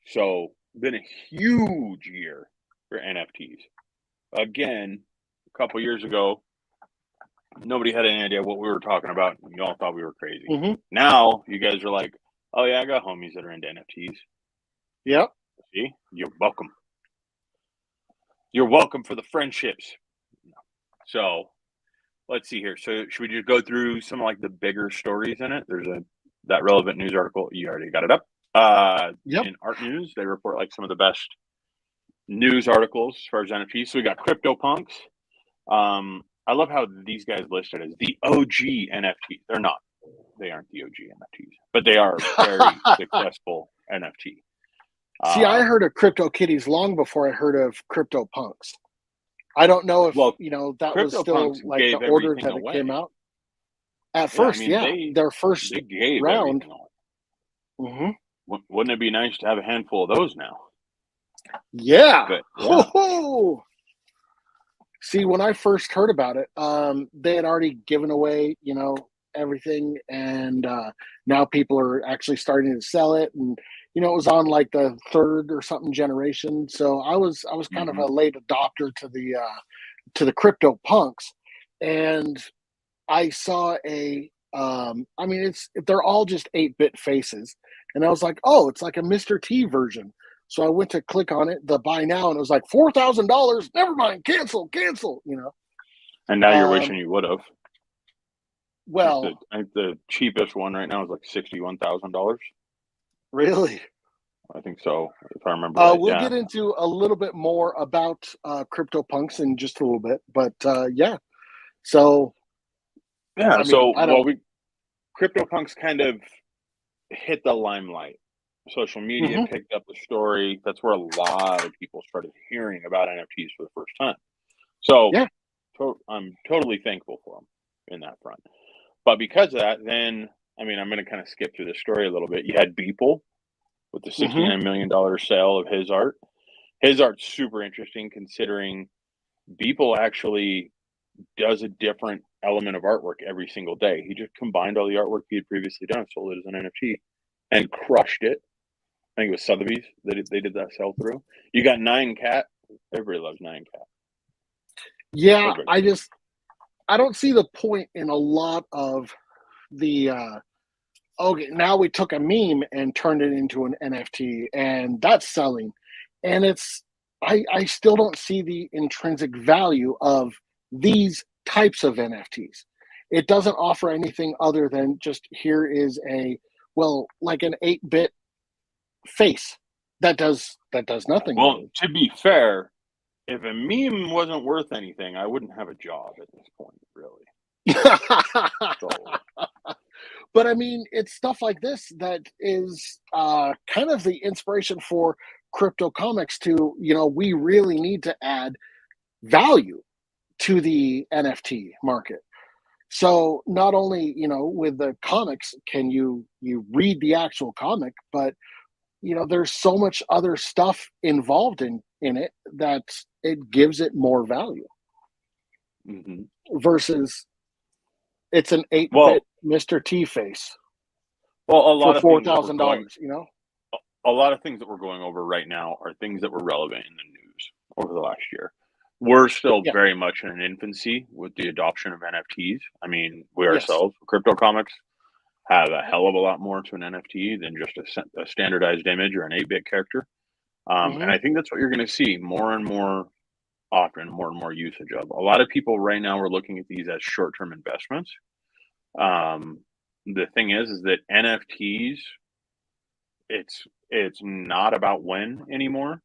So been a huge year for NFTs. Again, a couple years ago, nobody had any idea what we were talking about. You all thought we were crazy. Mm-hmm. Now you guys are like, oh yeah, I got homies that are into NFTs. Yep. See, you're welcome. You're welcome for the friendships. So let's see here. So should we just go through some like the bigger stories in it? There's that relevant news article. You already got it up. Yep. In Art News, they report like some of the best news articles as far as NFTs. So we got CryptoPunks. I love how these guys listed as the OG NFT. They're not. They aren't the OG NFTs, but they are very successful NFT. See, I heard of Crypto Kitties long before I heard of CryptoPunks. I don't know if that was still like the order that it came out. At first, their first they gave round. Mm-hmm. Wouldn't it be nice to have a handful of those now? Yeah. But, yeah. See, when I first heard about it, they had already given away, everything, and now people are actually starting to sell it, and it was on like the third or something generation. So I was kind of a late adopter to the crypto punks, and I saw they're all just 8-bit faces, and I was like, oh, it's like a Mr. T version. So I went to click on it, the buy now, and it was like $4,000. Never mind, cancel. And now you're wishing you would have. Well, I think the cheapest one right now is like $61,000. Really? I think so, if I remember right. We'll get into a little bit more about CryptoPunks in just a little bit, but yeah. So yeah, CryptoPunks kind of hit the limelight. Social media picked up the story. That's where a lot of people started hearing about NFTs for the first time. So yeah, I'm totally thankful for them in that front. But because of that, then I'm going to kind of skip through the story a little bit. You had Beeple with the $69 million sale of his art. His art's super interesting considering Beeple actually does a different element of artwork every single day. He just combined all the artwork he had previously done, sold it as an NFT, and crushed it. I think it was Sotheby's that they did that sell through. You got Nine Cat. Everybody loves Nine Cat. Yeah, I don't see the point in a lot of the okay, now we took a meme and turned it into an NFT and that's selling. And I still don't see the intrinsic value of these types of NFTs. It doesn't offer anything other than just here is like an 8-bit face that does nothing. Well, really. to be fair, if a meme wasn't worth anything, I wouldn't have a job at this point, really. So, But I mean, it's stuff like this that is kind of the inspiration for crypto comics to, we really need to add value to the NFT market. So not only, with the comics, can you read the actual comic, but there's so much other stuff involved in it that it gives it more value versus it's an 8-bit well, Mr. T face a lot for of things that we're $4,000. a lot of things that we're going over right now are things that were relevant in the news over the last year. We're still Yeah. very much in an infancy with the adoption of NFTs. I mean, we Yes. ourselves, crypto comics, have a hell of a lot more to an NFT than just a standardized image or an 8-bit character. And I think that's what you're going to see more and more often, more and more usage of. A lot of people right now are looking at these as short-term investments. The thing is that NFTs, it's not about when anymore,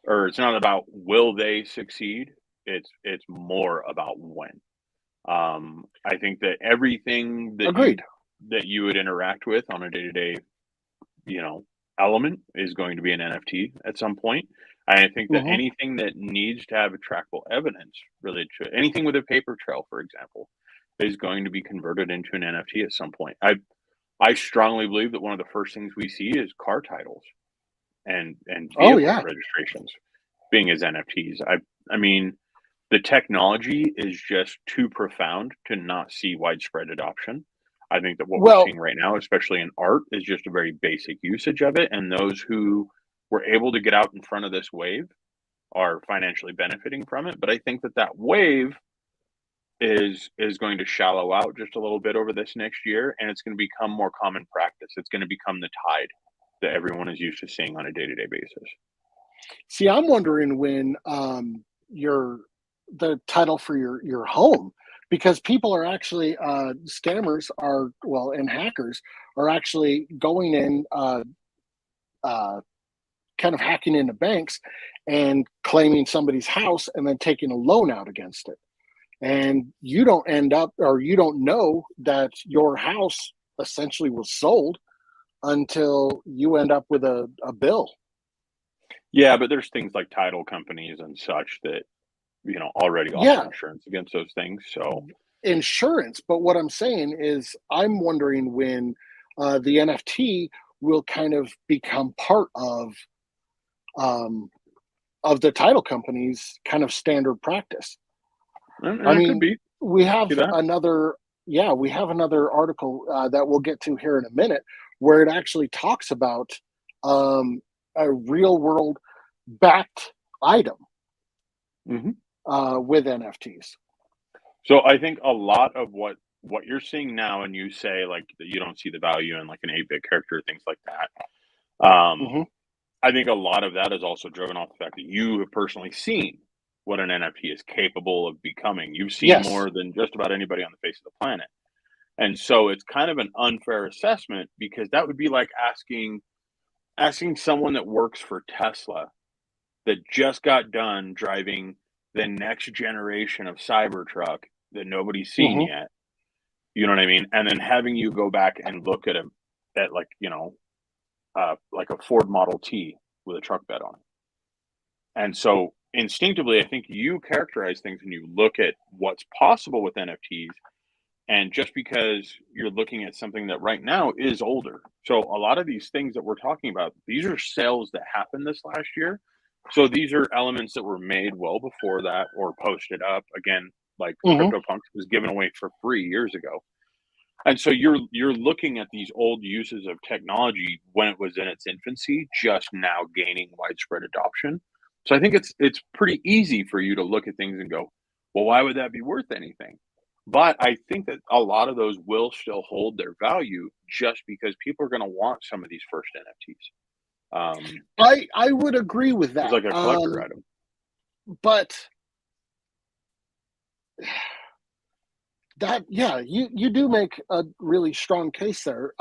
or it's not about will they succeed. It's more about when. I think that everything that Agreed. that you would interact with on a day-to-day, element is going to be an NFT at some point. I think that anything that needs to have a trackable evidence related to anything with a paper trail, for example, is going to be converted into an NFT at some point. I strongly believe that one of the first things we see is car titles and Oh, vehicle yeah. registrations being as NFTs. I mean, the technology is just too profound to not see widespread adoption. I think that what we're seeing right now, especially in art, is just a very basic usage of it. And those who were able to get out in front of this wave are financially benefiting from it. But I think that wave is going to shallow out just a little bit over this next year, and it's going to become more common practice. It's going to become the tide that everyone is used to seeing on a day-to-day basis. See, I'm wondering when the title for your home, because people are actually scammers and hackers are actually going in kind of hacking into banks and claiming somebody's house and then taking a loan out against it, and you don't know that your house essentially was sold until you end up with a bill. Yeah, but there's things like title companies and such that already offer insurance against those things. So insurance, but what I'm saying is I'm wondering when the NFT will kind of become part of the title company's kind of standard practice. I mean, could be. We have another article that we'll get to here in a minute where it actually talks about a real world backed item with NFTs. So I think a lot of what you're seeing now, and you say like that you don't see the value in like an 8-bit character, things like that. I think a lot of that is also driven off the fact that you have personally seen what an NFT is capable of becoming. You've seen more than just about anybody on the face of the planet. And so it's kind of an unfair assessment, because that would be like asking someone that works for Tesla that just got done driving the next generation of Cybertruck that nobody's seen yet. You know what I mean? And then having you go back and look at like a Ford Model T with a truck bed on it. And so instinctively, I think you characterize things and you look at what's possible with NFTs. And just because you're looking at something that right now is older. So a lot of these things that we're talking about, these are sales that happened this last year. So these are elements that were made well before that or posted up. Again, like CryptoPunks was given away for free years ago. And so you're looking at these old uses of technology when it was in its infancy, just now gaining widespread adoption. So I think it's pretty easy for you to look at things and go, well, why would that be worth anything? But I think that a lot of those will still hold their value just because people are going to want some of these first NFTs. I would agree with that. It's like a collector item. But yeah, you do make a really strong case there.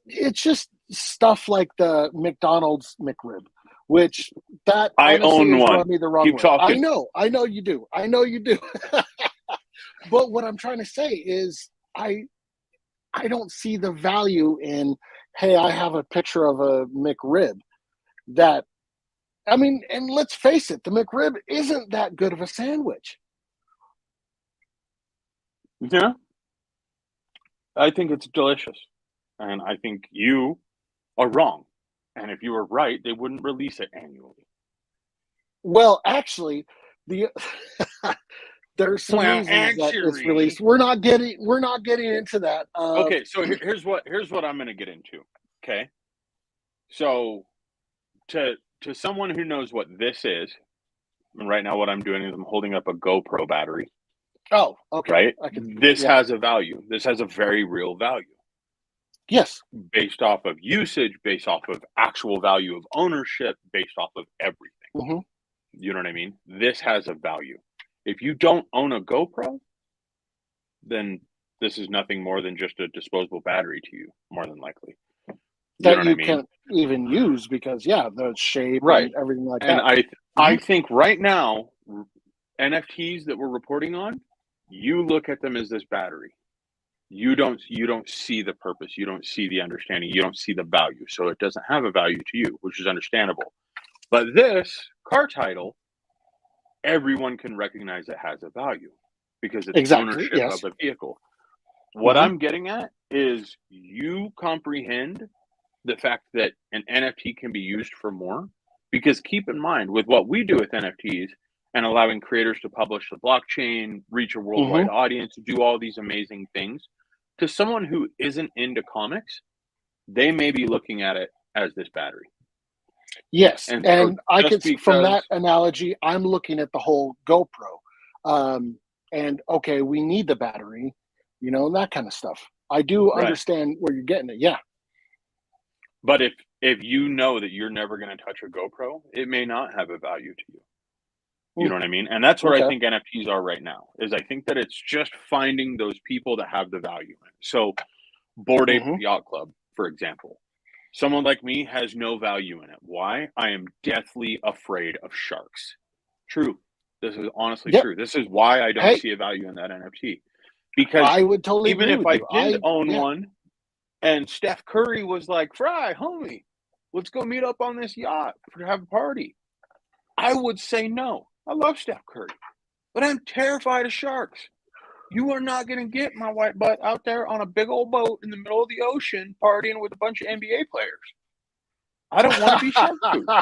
It's just stuff like the McDonald's McRib, which that I honestly own has one. rubbed me the wrong Keep way. talking. I know you do. I know you do. But what I'm trying to say is I don't see the value in, hey, I have a picture of a McRib that, I mean, and let's face it, the McRib isn't that good of a sandwich. Yeah, I think it's delicious, and I think you are wrong. And if you were right, they wouldn't release it annually. Well, actually, the there's some Well, reasons that it's actually, released. We're not getting into that. okay. So here's what I'm going to get into. Okay, so to someone who knows what this is, and right now what I'm doing is I'm holding up a GoPro battery. Oh, okay. Right. I can see that. This Yeah. has a value. This has a very real value Yes. based off of usage, based off of actual value of ownership, based off of everything. Hmm. You know what I mean? This has a value. If you don't own a GoPro, then this is nothing more than just a disposable battery to you, more than likely. You know That what I you mean? can't even use because the shape Right. and everything like And that. I think right now, NFTs that we're reporting on, you look at them as this battery. You don't see the purpose. You don't see the understanding. You don't see the value. So it doesn't have a value to you, which is understandable. But this car title, everyone can recognize it has a value because it's Exactly. ownership Yes. of a vehicle. What Hmm. I'm getting at is you comprehend the fact that an NFT can be used for more. Because keep in mind, with what we do with NFTs and allowing creators to publish the blockchain, reach a worldwide Hmm. audience, do all these amazing things, to someone who isn't into comics, they may be looking at it as this battery. Yes, And so and I just could, from because, that analogy, I'm looking at the whole GoPro, and okay, we need the battery, that kind of stuff. I do right. understand where you're getting it. Yeah. But if you know that you're never going to touch a GoPro, it may not have a value to you. You Mm, know what I mean? And that's where I okay. think NFTs are right now, is I think that it's just finding those people that have the value in it. So Bored Ape Hmm. Yacht Club, for example. Someone like me has no value in it. Why? I am deathly afraid of sharks. True. This is honestly Yep. true. This is why I don't Hey, see a value in that NFT. Because I would totally even agree if with I you. did own Yeah. one and Steph Curry was like, Fry, homie, let's go meet up on this yacht to have a party, I would say no. I love Steph Curry, but I'm terrified of sharks. You are not going to get my white butt out there on a big old boat in the middle of the ocean partying with a bunch of NBA players. I don't want to be shark food.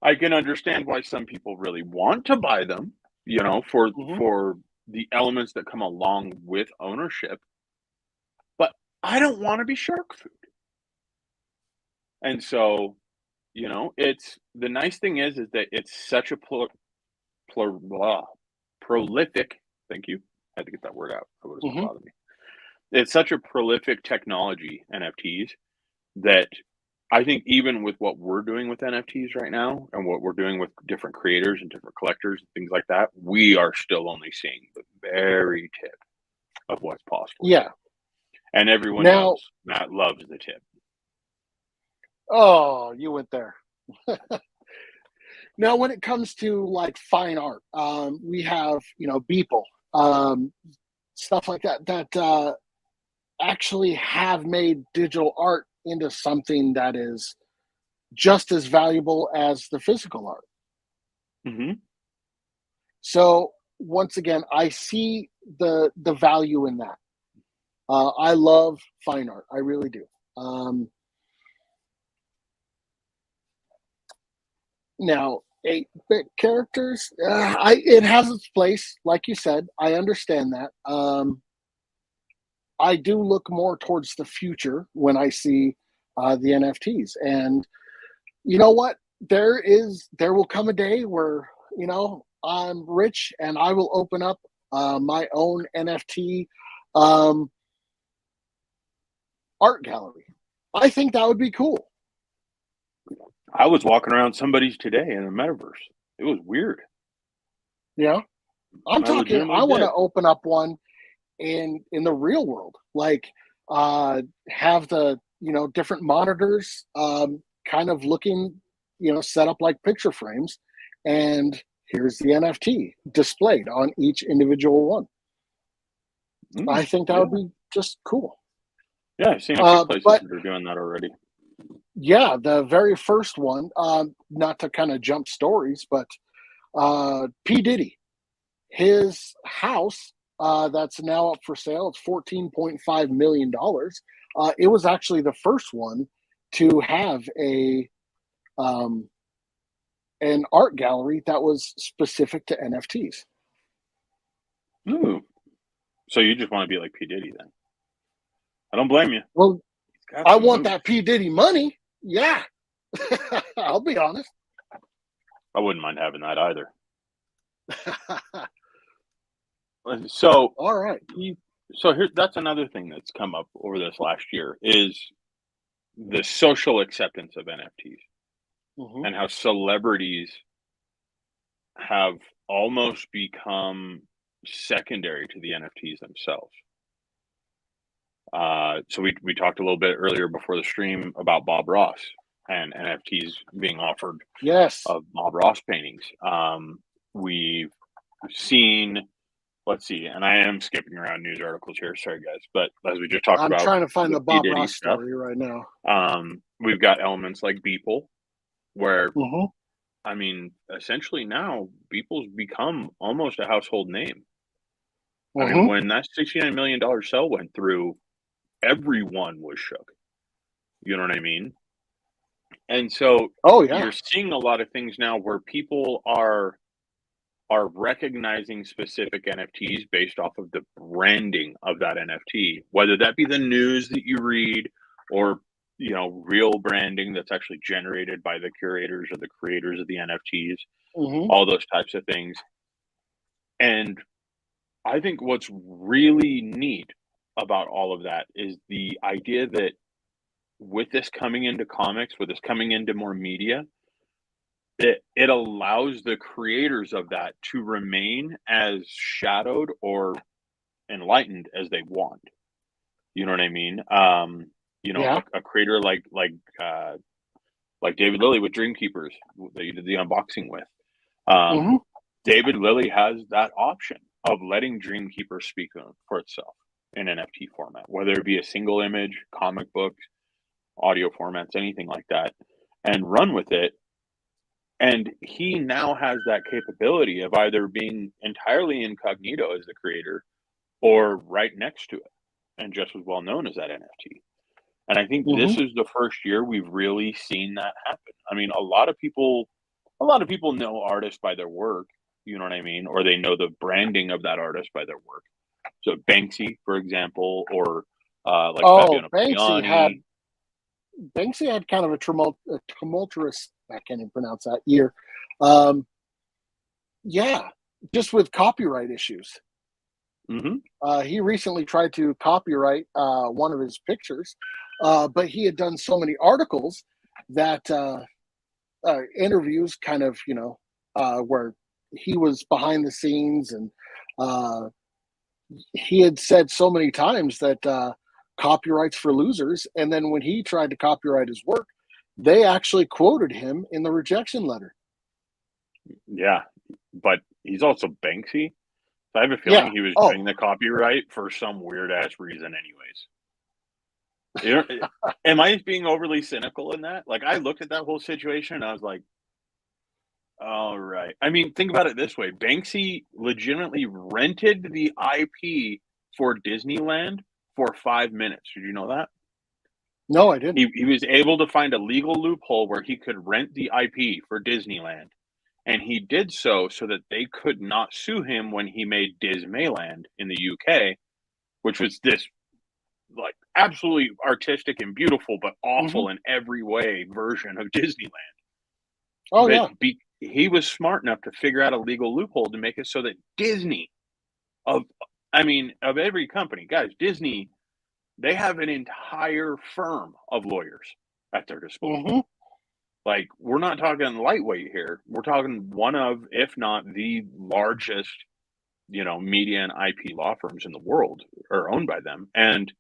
I can understand why some people really want to buy them, for Hmm. for the elements that come along with ownership, but I don't want to be shark food. And so, it's the nice thing is that it's such a prolific. Thank you. I had to get that word out. Otherwise, it's Hmm. bothering me. It's such a prolific technology, NFTs, that I think even with what we're doing with NFTs right now and what we're doing with different creators and different collectors and things like that, we are still only seeing the very tip of what's possible. Yeah. And everyone Now, knows Matt loves the tip. oh, you went there. Now, when it comes to like fine art, we have Beeple, um, stuff like that actually have made digital art into something that is just as valuable as the physical art. Mm-hmm. So once again, I see the value in that. I love fine art. I really do. Now, 8-bit characters, it has its place, like you said. I understand that. I do look more towards the future when I see the NFTs, and you know what? There will come a day where I'm rich and I will open up my own NFT um, art gallery. I think that would be cool. I was walking around somebody's today in the metaverse. It was weird. Yeah. I'm I talking. legitimately I want did. to open up one in the real world, like have the different monitors, kind of looking, set up like picture frames, and here's the NFT displayed on each individual one. I think that Yeah. would be just cool. Yeah, I've seen a few places But that are doing that already. yeah, the very first one, not to kind of jump stories, but P. Diddy, his house that's now up for sale, it's $14.5 million. It was actually the first one to have um, an art gallery that was specific to NFTs. Ooh. So you just want to be like P. Diddy then? I don't blame you. Well, He's got I some want moves. that P. Diddy money. Yeah. I'll be honest. I wouldn't mind having that either. So All right. that's another thing that's come up over this last year is the social acceptance of NFTs Mm-hmm. and how celebrities have almost become secondary to the NFTs themselves. So we talked a little bit earlier before the stream about Bob Ross and NFTs being offered Yes. of Bob Ross paintings. We've seen, let's see, and I am skipping around news articles here. Sorry, guys, but as we just talked I'm about trying to find the the P Bob Diddy Ross stuff, story right now. we've got elements like Beeple, where Mm-hmm. I mean, essentially now Beeple's become almost a household name. I mean, Mm-hmm. when that $69 million sell went through, everyone was shook. You know what I mean? And so Oh yeah. you're seeing a lot of things now where people are recognizing specific NFTs based off of the branding of that NFT, whether that be the news that you read or real branding that's actually generated by the curators or the creators of the NFTs, Mm-hmm. all those types of things. And I think what's really neat about all of that is the idea that with this coming into comics, with this coming into more media, it allows the creators of that to remain as shadowed or enlightened as they want. You know what I mean? Yeah. A creator like David Lilly with Dreamkeepers that you did the unboxing with. Mm-hmm. David Lilly has that option of letting Dreamkeeper speak for itself in NFT format, whether it be a single image, comic book, audio formats, anything like that, and run with it. And he now has that capability of either being entirely incognito as the creator or right next to it and just as well known as that NFT. And I think Mm-hmm. this is the first year we've really seen that happen. I mean, a lot of people know artists by their work, you know what I mean? Or they know the branding of that artist by their work. So Banksy, for example, or like Oh, Fabiano Pugliani. Banksy had kind of a tumultuous, I can't even pronounce that, year. Um, yeah, just with copyright issues. Mm-hmm. He recently tried to copyright one of his pictures, but he had done so many articles that interviews, kind of, where he was behind the scenes, and uh, he had said so many times that copyrights for losers. And then when he tried to copyright his work, they actually quoted him in the rejection letter. Yeah, but he's also Banksy. So I have a Yeah. feeling he was Oh, doing the copyright for some weird ass reason, anyways. You know, am I being overly cynical in that? Like, I looked at that whole situation and I was like, all right. I mean, think about it this way: Banksy legitimately rented the IP for Disneyland for 5 minutes. Did you know that? no, I didn't. He was able to find a legal loophole where he could rent the IP for Disneyland. And he did so that they could not sue him when he made Dismayland in the UK, which was this like absolutely artistic and beautiful, but Mm-hmm. awful in every way version of Disneyland. Oh, But yeah. he was smart enough to figure out a legal loophole to make it so that Disney, of I mean, of every company, guys, Disney, they have an entire firm of lawyers at their disposal. Mm-hmm. Like, we're not talking lightweight here. We're talking one of, if not the largest media and IP law firms in the world are owned by them, and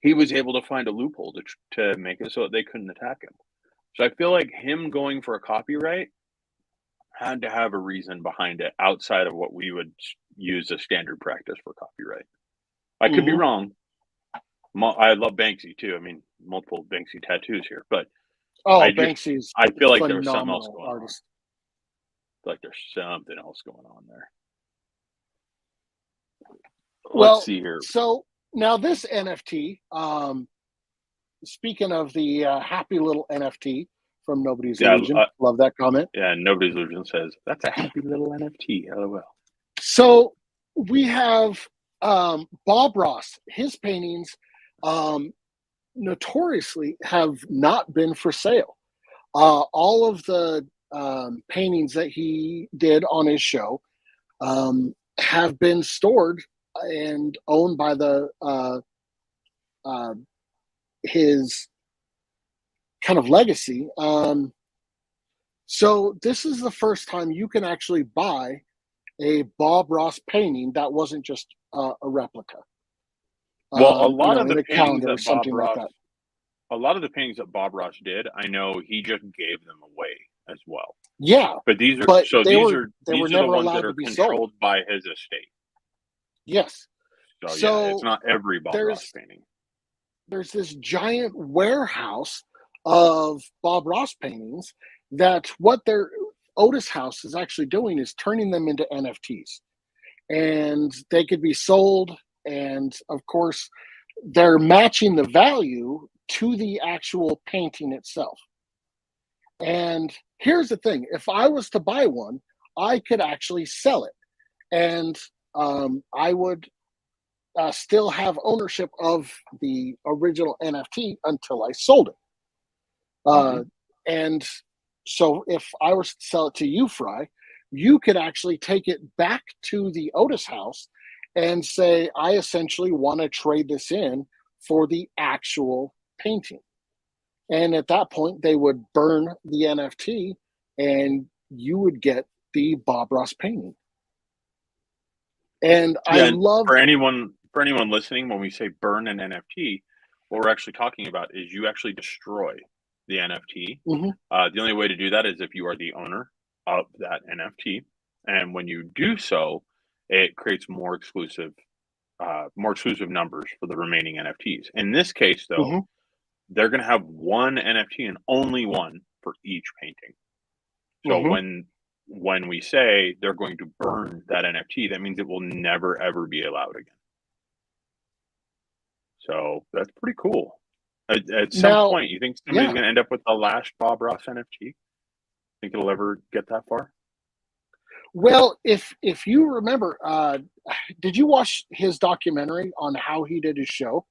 he was able to find a loophole to make it so that they couldn't attack him. So I feel like him going for a copyright had to have a reason behind it outside of what we would use as standard practice for copyright. I could be wrong. I love Banksy too. I mean, multiple Banksy tattoos here, but Banksy's I feel like there was something else phenomenal going artist. on. I feel like there's something else going on there. Let's see here. So now this NFT, speaking of the happy little NFT from Nobody's Illusion, love that comment. Yeah, Nobody's Illusion says, that's a happy little NFT, LOL. So we have Bob Ross. His paintings notoriously have not been for sale. All of the paintings that he did on his show have been stored and owned by his kind of legacy. So this is the first time you can actually buy a Bob Ross painting that wasn't just a replica. Well, a lot of the paintings or something like that. A lot of the paintings that Bob Ross did, I know he just gave them away as well. Yeah, but these are the ones that are controlled by his estate. Yes. So yeah, it's not every Bob Ross painting. There's this giant warehouse of Bob Ross paintings that what their Otis House is actually doing is turning them into NFTs, and they could be sold. And of course, they're matching the value to the actual painting itself. And here's the thing: if I was to buy one, I could actually sell it, and I would still have ownership of the original NFT until I sold it. And so if I was to sell it to you, Fry, you could actually take it back to the Otis House and say, I essentially want to trade this in for the actual painting. And at that point, they would burn the NFT and you would get the Bob Ross painting. And I love... For anyone listening, when we say burn an NFT, what we're actually talking about is you actually destroy the NFT. The only way to do that is if you are the owner of that NFT. And when you do so, it creates more exclusive numbers for the remaining NFTs. In this case, though, they're going to have one NFT and only one for each painting. So when we say they're going to burn that NFT, that means it will never, ever be allowed again. So that's pretty cool. At some point, you think somebody's going to end up with the last Bob Ross NFT? Think it'll ever get that far? Well, if you remember, did you watch his documentary on how he did his show?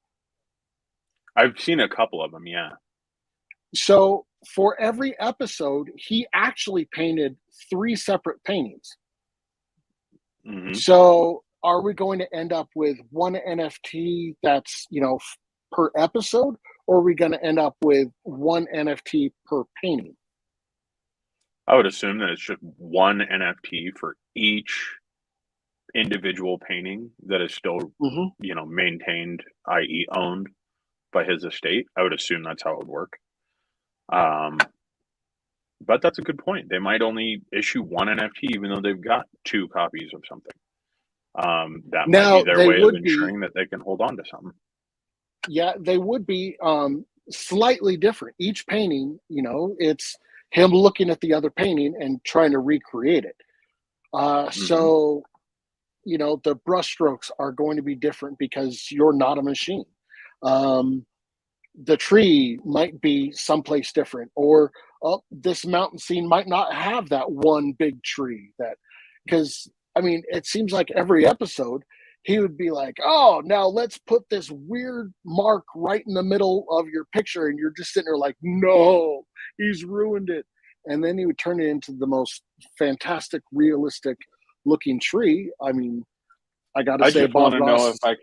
I've seen a couple of them, yeah. So for every episode, he actually painted 3 separate paintings. So are we going to end up with one NFT that's, per episode, or are we going to end up with one NFT per painting? I would assume that it's just one NFT for each individual painting that is still, maintained, i.e. owned by his estate. I would assume that's how it would work. But that's a good point. They might only issue one NFT, even though they've got 2 copies of something. That might be their way of ensuring that they can hold on to something. Yeah, they would be slightly different. Each painting, it's him looking at the other painting and trying to recreate it. So, the brushstrokes are going to be different because you're not a machine. The tree might be someplace different, or this mountain scene might not have that one big tree. Because it seems like every episode he would be like, oh, now let's put this weird mark right in the middle of your picture. And you're just sitting there like, no, he's ruined it. And then he would turn it into the most fantastic, realistic looking tree. I got to say, Bob Ross. I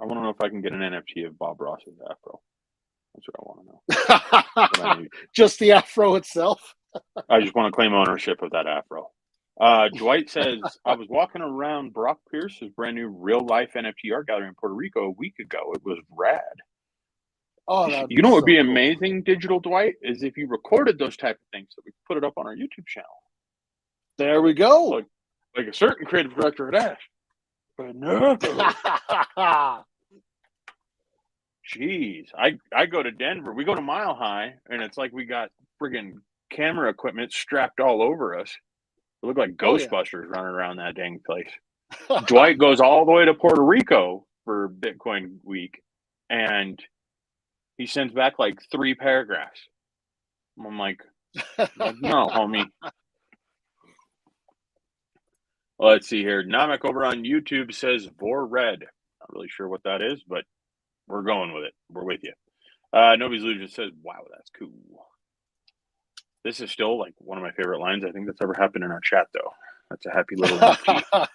want to know if I can get an NFT of Bob Ross's afro. That's what I want to know. Just the afro itself? I just want to claim ownership of that afro. Dwight says, I was walking around Brock Pierce's brand new real life NFT art gallery in Puerto Rico a week ago. It was rad. Oh, that'd You be know what would so be cool. amazing, Digital Dwight, is if you recorded those type of things that we could put it up on our YouTube channel. There we go. Like a certain creative director had asked. But no. Jeez. I go to Denver. We go to Mile High, and it's like we got friggin' camera equipment strapped all over us. We look like Ghostbusters running around that dang place. Dwight goes all the way to Puerto Rico for Bitcoin Week, and he sends back like 3 paragraphs. I'm like no, homie. Well, let's see here. Namek over on YouTube says Vor Red. Not really sure what that is, but we're going with it. We're with you. Nobody's Illusion says, wow, that's cool. This is still like one of my favorite lines I think that's ever happened in our chat, though. That's a happy little NFT.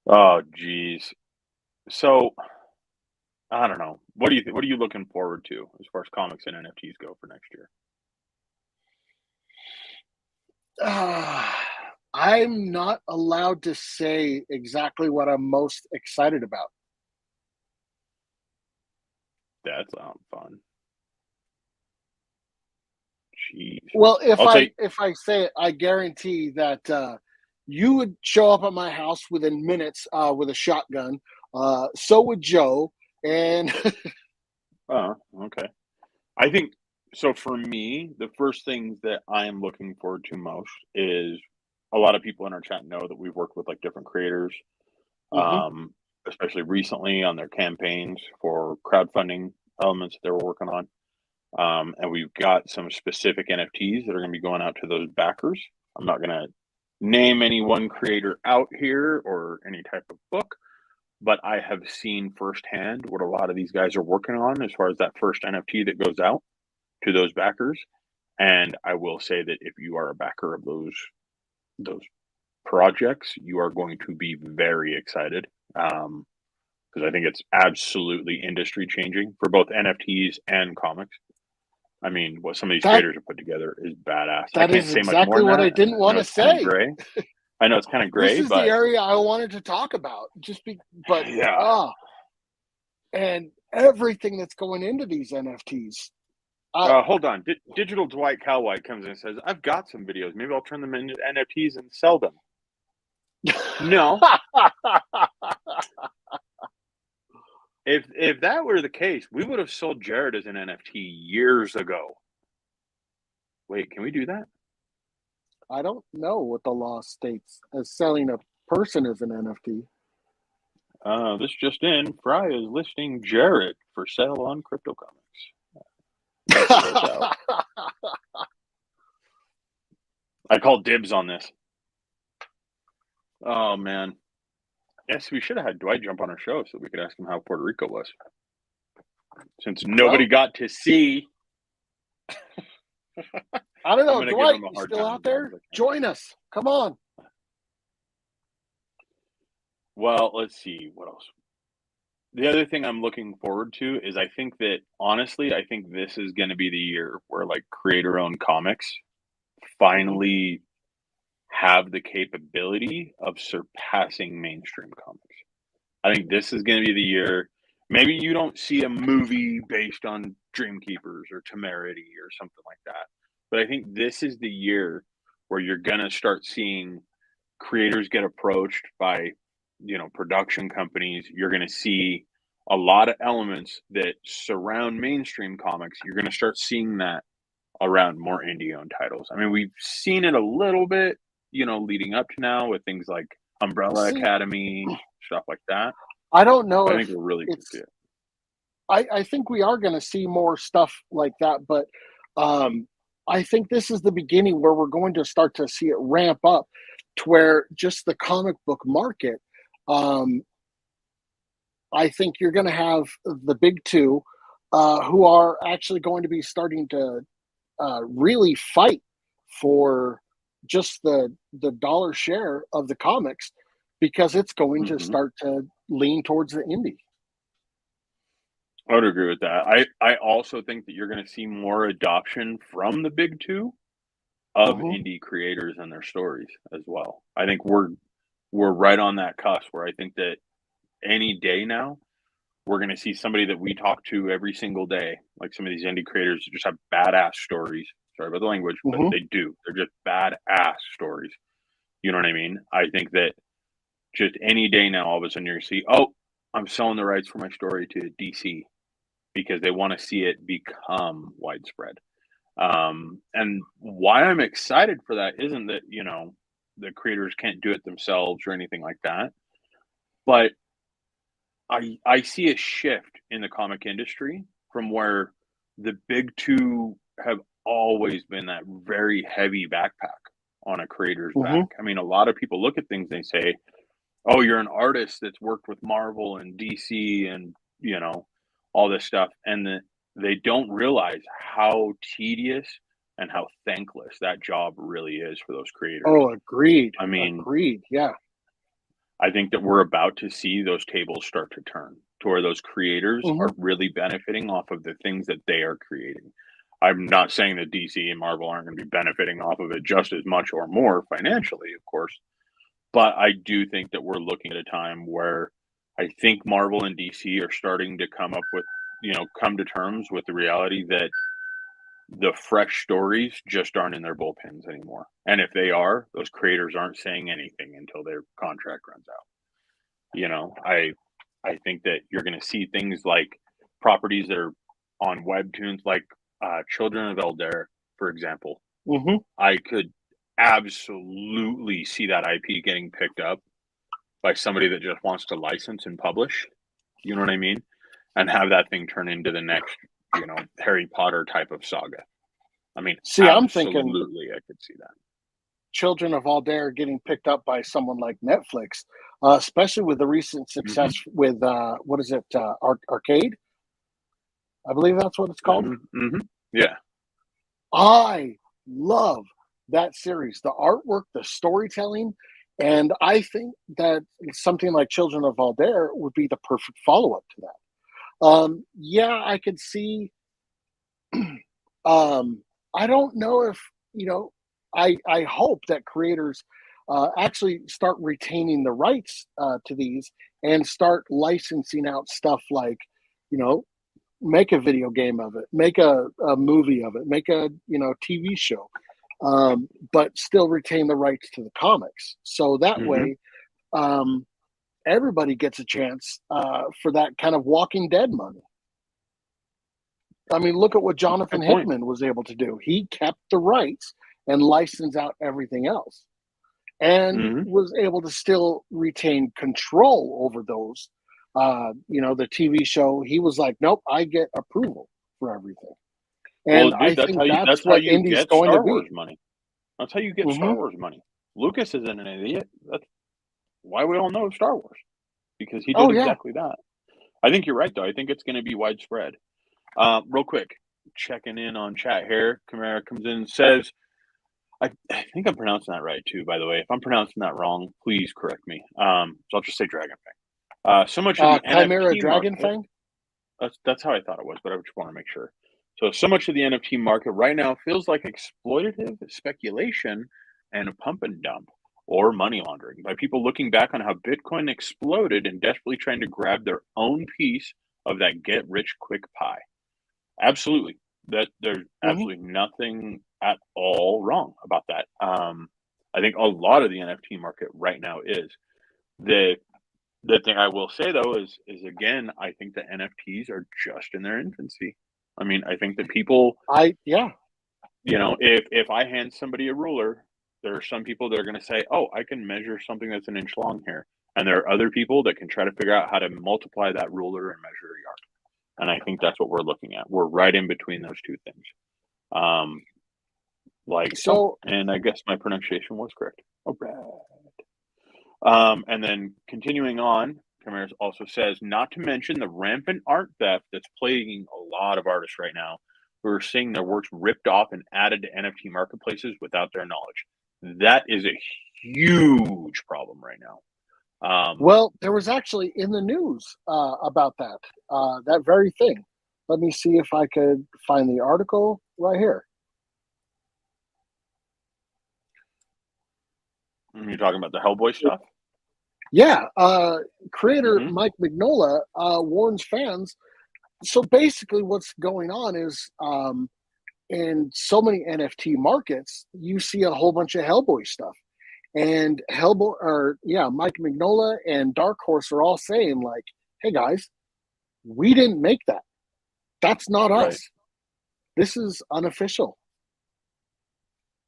Oh, geez. So, I don't know. What do you think? What are you looking forward to as far as comics and NFTs go for next year? I'm not allowed to say exactly what I'm most excited about. That's fun. Jeez. Well, if I say it, I guarantee that you would show up at my house within minutes with a shotgun. So would Joe, and Oh, okay. I think so. For me, the first things that I am looking forward to most is a lot of people in our chat know that we've worked with like different creators, especially recently on their campaigns for crowdfunding elements that they were working on. And we've got some specific NFTs that are going to be going out to those backers. I'm not going to name any one creator out here or any type of book, but I have seen firsthand what a lot of these guys are working on as far as that first NFT that goes out to those backers. And I will say that if you are a backer of those projects, you are going to be very excited because I think it's absolutely industry changing for both NFTs and comics. I mean, what some of these creators have put together is badass. I can't say much more than what that. I didn't want to say. Gray. I know it's kind of gray, this is but the area I wanted to talk about. yeah. And everything that's going into these NFTs. Hold on. Digital Dwight Calwhite comes in and says, I've got some videos. Maybe I'll turn them into NFTs and sell them. No. If that were the case, we would have sold Jared as an NFT years ago. Wait, can we do that? I don't know what the law states as selling a person as an NFT. This just in. Fry is listing Jared for sale on Crypto Comics. I call dibs on this. Oh, man. Yes, we should have had Dwight jump on our show so we could ask him how Puerto Rico was. Since nobody got to see. I don't know, Dwight, you still out there? Join us. Come on. Well, let's see. What else? The other thing I'm looking forward to is I think that, honestly, I think this is going to be the year where, like, creator-owned comics finally have the capability of surpassing mainstream comics. I think this is going to be the year. Maybe you don't see a movie based on Dreamkeepers or Temerity or something like that. But I think this is the year where you're going to start seeing creators get approached by, production companies. You're going to see a lot of elements that surround mainstream comics. You're going to start seeing that around more indie-owned titles. I mean, we've seen it a little bit, leading up to now with things like Umbrella Academy, stuff like that. I don't know. I think we're really going to see it. I think we are going to see more stuff like that, but I think this is the beginning where we're going to start to see it ramp up to where just the comic book market. I think you're going to have the big two who are actually going to be starting to really fight for just the dollar share of the comics because it's going to start to lean towards the indie. I would agree with that. I also think that you're going to see more adoption from the big two of Mhm. indie creators and their stories as well. I think we're right on that cusp where I think that any day now we're going to see somebody that we talk to every single day, like some of these indie creators who just have badass stories. Sorry about the language, but Mhm. they do. They're just badass stories. You know what I mean? I think that just any day now, all of a sudden you're going to see, oh, I'm selling the rights for my story to DC because they want to see it become widespread. And why I'm excited for that isn't that, the creators can't do it themselves or anything like that, but I see a shift in the comic industry from where the big two have always been that very heavy backpack on a creator's back. Mhm. I mean, a lot of people look at things and they say, "Oh, you're an artist that's worked with Marvel and DC and all this stuff," and they don't realize how tedious and how thankless that job really is for those creators. Oh, agreed. I mean, Agreed. Yeah. I think that we're about to see those tables start to turn to where those creators Mhm. are really benefiting off of the things that they are creating. I'm not saying that DC and Marvel aren't going to be benefiting off of it just as much or more financially, of course, but I do think that we're looking at a time where I think Marvel and DC are starting to come up with, come to terms with the reality that the fresh stories just aren't in their bullpens anymore. And if they are, those creators aren't saying anything until their contract runs out. I think that you're going to see things like properties that are on webtoons, like Children of Elder, for example. Mhm. I could absolutely see that IP getting picked up by somebody that just wants to license and publish. You know what I mean? And have that thing turn into the next, Harry Potter type of saga. I mean, See, I'm thinking absolutely, I could see that. Children of Aldair getting picked up by someone like Netflix, especially with the recent success Hmm. with what is it, Arcade? I believe that's what it's called. Hmm. Yeah. I love that series, the artwork, the storytelling, and I think that something like Children of Aldair would be the perfect follow up to that. Yeah, I could see. um, I don't know if I hope that creators actually start retaining the rights to these and start licensing out stuff like you know make a video game of it, make a movie of it, make a TV show, but still retain the rights to the comics. So that Hmm. way, um, everybody gets a chance for that kind of Walking Dead money. I mean, look at what Jonathan Good point. Hickman was able to do. He kept the rights and licensed out everything else, and Hmm. was able to still retain control over those. The TV show, he was like, nope, I get approval for everything. Well, And I dude, think that's that's how what you indie's get going to Star be. Wars money. That's how you get Star Hmm. Wars money. Lucas isn't an idiot. That's why we all know Star Wars, because he Oh, did yeah. exactly that. I think you're right, though. I think it's going to be widespread. Real quick, checking in on chat here. Camara comes in and says, I think I'm pronouncing that right, too, by the way. If I'm pronouncing that wrong, please correct me. So I'll just say Dragon Fang. So much of the Chimera NFT market, Dragonfang. that's how I thought it was, but I just want to make sure. So much of the NFT market right now feels like exploitative speculation and a pump and dump or money laundering by people looking back on how Bitcoin exploded and desperately trying to grab their own piece of that get rich quick pie. Absolutely. That there's Hmm. absolutely nothing at all wrong about that. I think a lot of the NFT market right now is the the thing I will say though is again, I think the NFTs are just in their infancy. I mean, I think that people, Yeah. if I hand somebody a ruler, there are some people that are going to say, "Oh, I can measure something that's an inch long here," and there are other people that can try to figure out how to multiply that ruler and measure a yard. And I think that's what we're looking at. We're right in between those two things. Um, So and I guess my pronunciation was correct. All right. And then continuing on, Camaras also says, not to mention the rampant art theft that's plaguing a lot of artists right now who are seeing their works ripped off and added to NFT marketplaces without their knowledge. That is a huge problem right now. well, there was actually in the news about that very thing. Let me see if I could find the article right here. You're talking about the Hellboy stuff? Yeah, creator Mhm. Mike Mignola warns fans. So basically, what's going on is in so many NFT markets, you see a whole bunch of Hellboy stuff, and Mike Mignola and Dark Horse are all saying like, "Hey guys, we didn't make that. That's not Right. us. This is unofficial.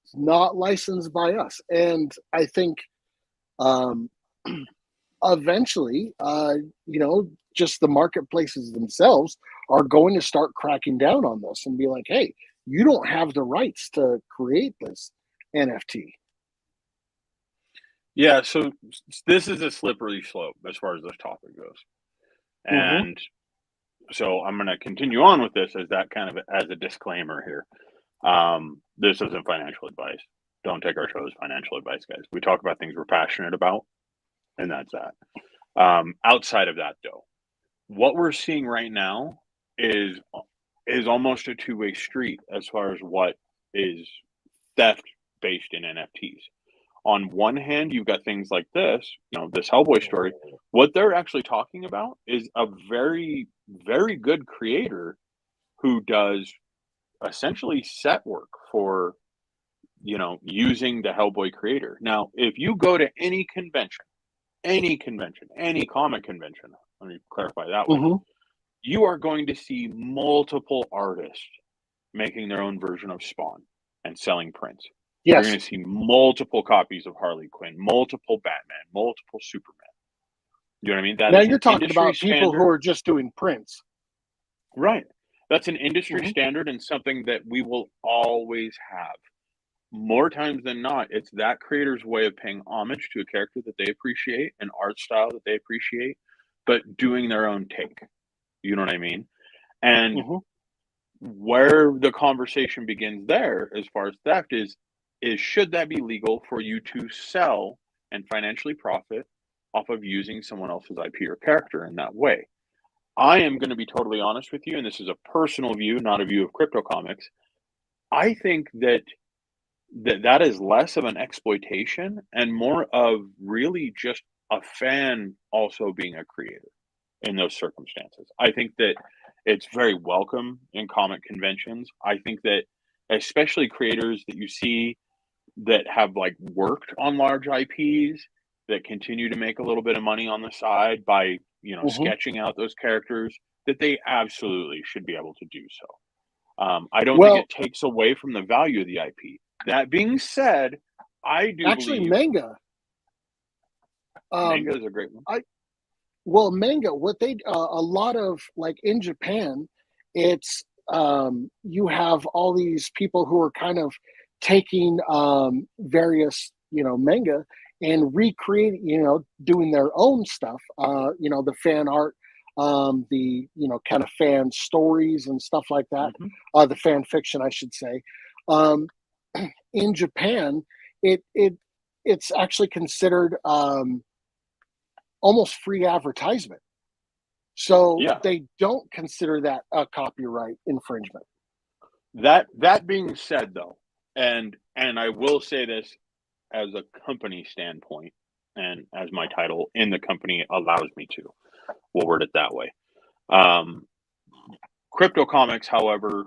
It's not licensed by us." And I think um, eventually, just the marketplaces themselves are going to start cracking down on this and be like, "Hey, you don't have the rights to create this NFT." Yeah, so this is a slippery slope as far as this topic goes. Hmm. And so I'm going to continue on with this as that kind of as a disclaimer here. This isn't financial advice. Don't take our show as financial advice, guys. We talk about things we're passionate about, and that's that. Outside of that, though, what we're seeing right now is almost a two-way street as far as what is theft based in NFTs. On one hand, you've got things like this, this Hellboy story. What they're actually talking about is a very, very good creator who does essentially set work for, using the Hellboy creator. Now, if you go to any convention, any comic convention, let me clarify that way, Hmm. you are going to see multiple artists making their own version of Spawn and selling prints. You're Yes. going to see multiple copies of Harley Quinn, multiple Batman, multiple Superman. You know what I mean? That Now is you're an talking industry about people who standard. are just doing prints. Right. That's an industry Hmm. standard and something that we will always have. More times than not, it's that creator's way of paying homage to a character that they appreciate, an art style that they appreciate, but doing their own take. You know what I mean? And Hmm. where the conversation begins there, as far as theft, is should that be legal for you to sell and financially profit off of using someone else's IP or character in that way? I am going to be totally honest with you, and this is a personal view, not a view of crypto comics. I think that is less of an exploitation and more of really just a fan also being a creator in those circumstances. I think that it's very welcome in comic conventions. I think that especially creators that you see that have like worked on large IPs that continue to make a little bit of money on the side by, Hmm. sketching out those characters, that they absolutely should be able to do so. I don't think Well, it takes away from the value of the IP. That being said, I do actually, believe manga. Um, manga is a great one. I manga. What they a lot of like in Japan, it's you have all these people who are kind of taking various manga and recreating, doing their own stuff. The fan art, the kind of fan stories and stuff like that. Hmm. The fan fiction, I should say. Um, in Japan, it's actually considered almost free advertisement. So Yeah. they don't consider that a copyright infringement. That being said, though, and I will say this as a company standpoint, and as my title in the company allows me to, we'll word it that way. Um, Crypto comics, however,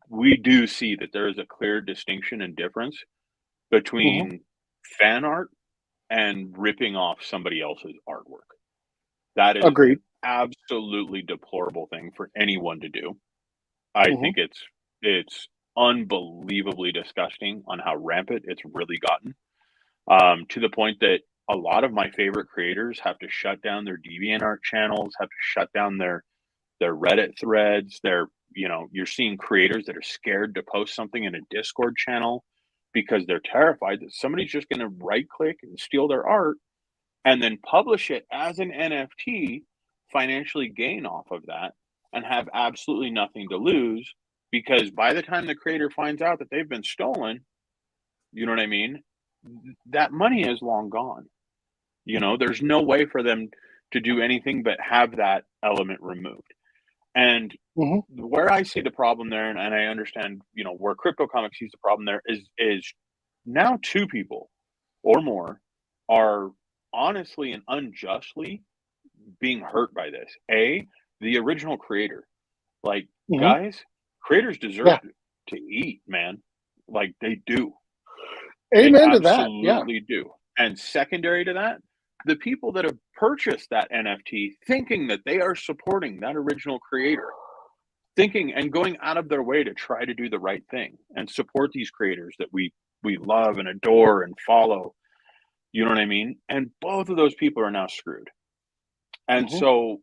we do see that there is a clear distinction and difference Hmm. between fan art and ripping off somebody else's artwork. That is Agreed. an absolutely deplorable thing for anyone to do. I Hmm. think it's unbelievably disgusting on how rampant it's really gotten, to the point that a lot of my favorite creators have to shut down their DeviantArt channels, have to shut down their Reddit threads. You're seeing creators that are scared to post something in a Discord channel because they're terrified that somebody's just going to right click and steal their art and then publish it as an NFT, financially gain off of that, and have absolutely nothing to lose because by the time the creator finds out that they've been stolen, you know what I mean? That money is long gone. There's no way for them to do anything but have that element removed. And Hmm. where I see the problem there, and I understand, where crypto comics sees the problem there is now two people or more are honestly and unjustly being hurt by this. The original creator. Like, guys, creators deserve to eat, man. Like, they do. Amen They to that. Yeah. absolutely do. And secondary to that, the people that have purchased that NFT thinking that they are supporting that original creator, thinking and going out of their way to try to do the right thing and support these creators that we love and adore and follow. You know what I mean? And both of those people are now screwed. And so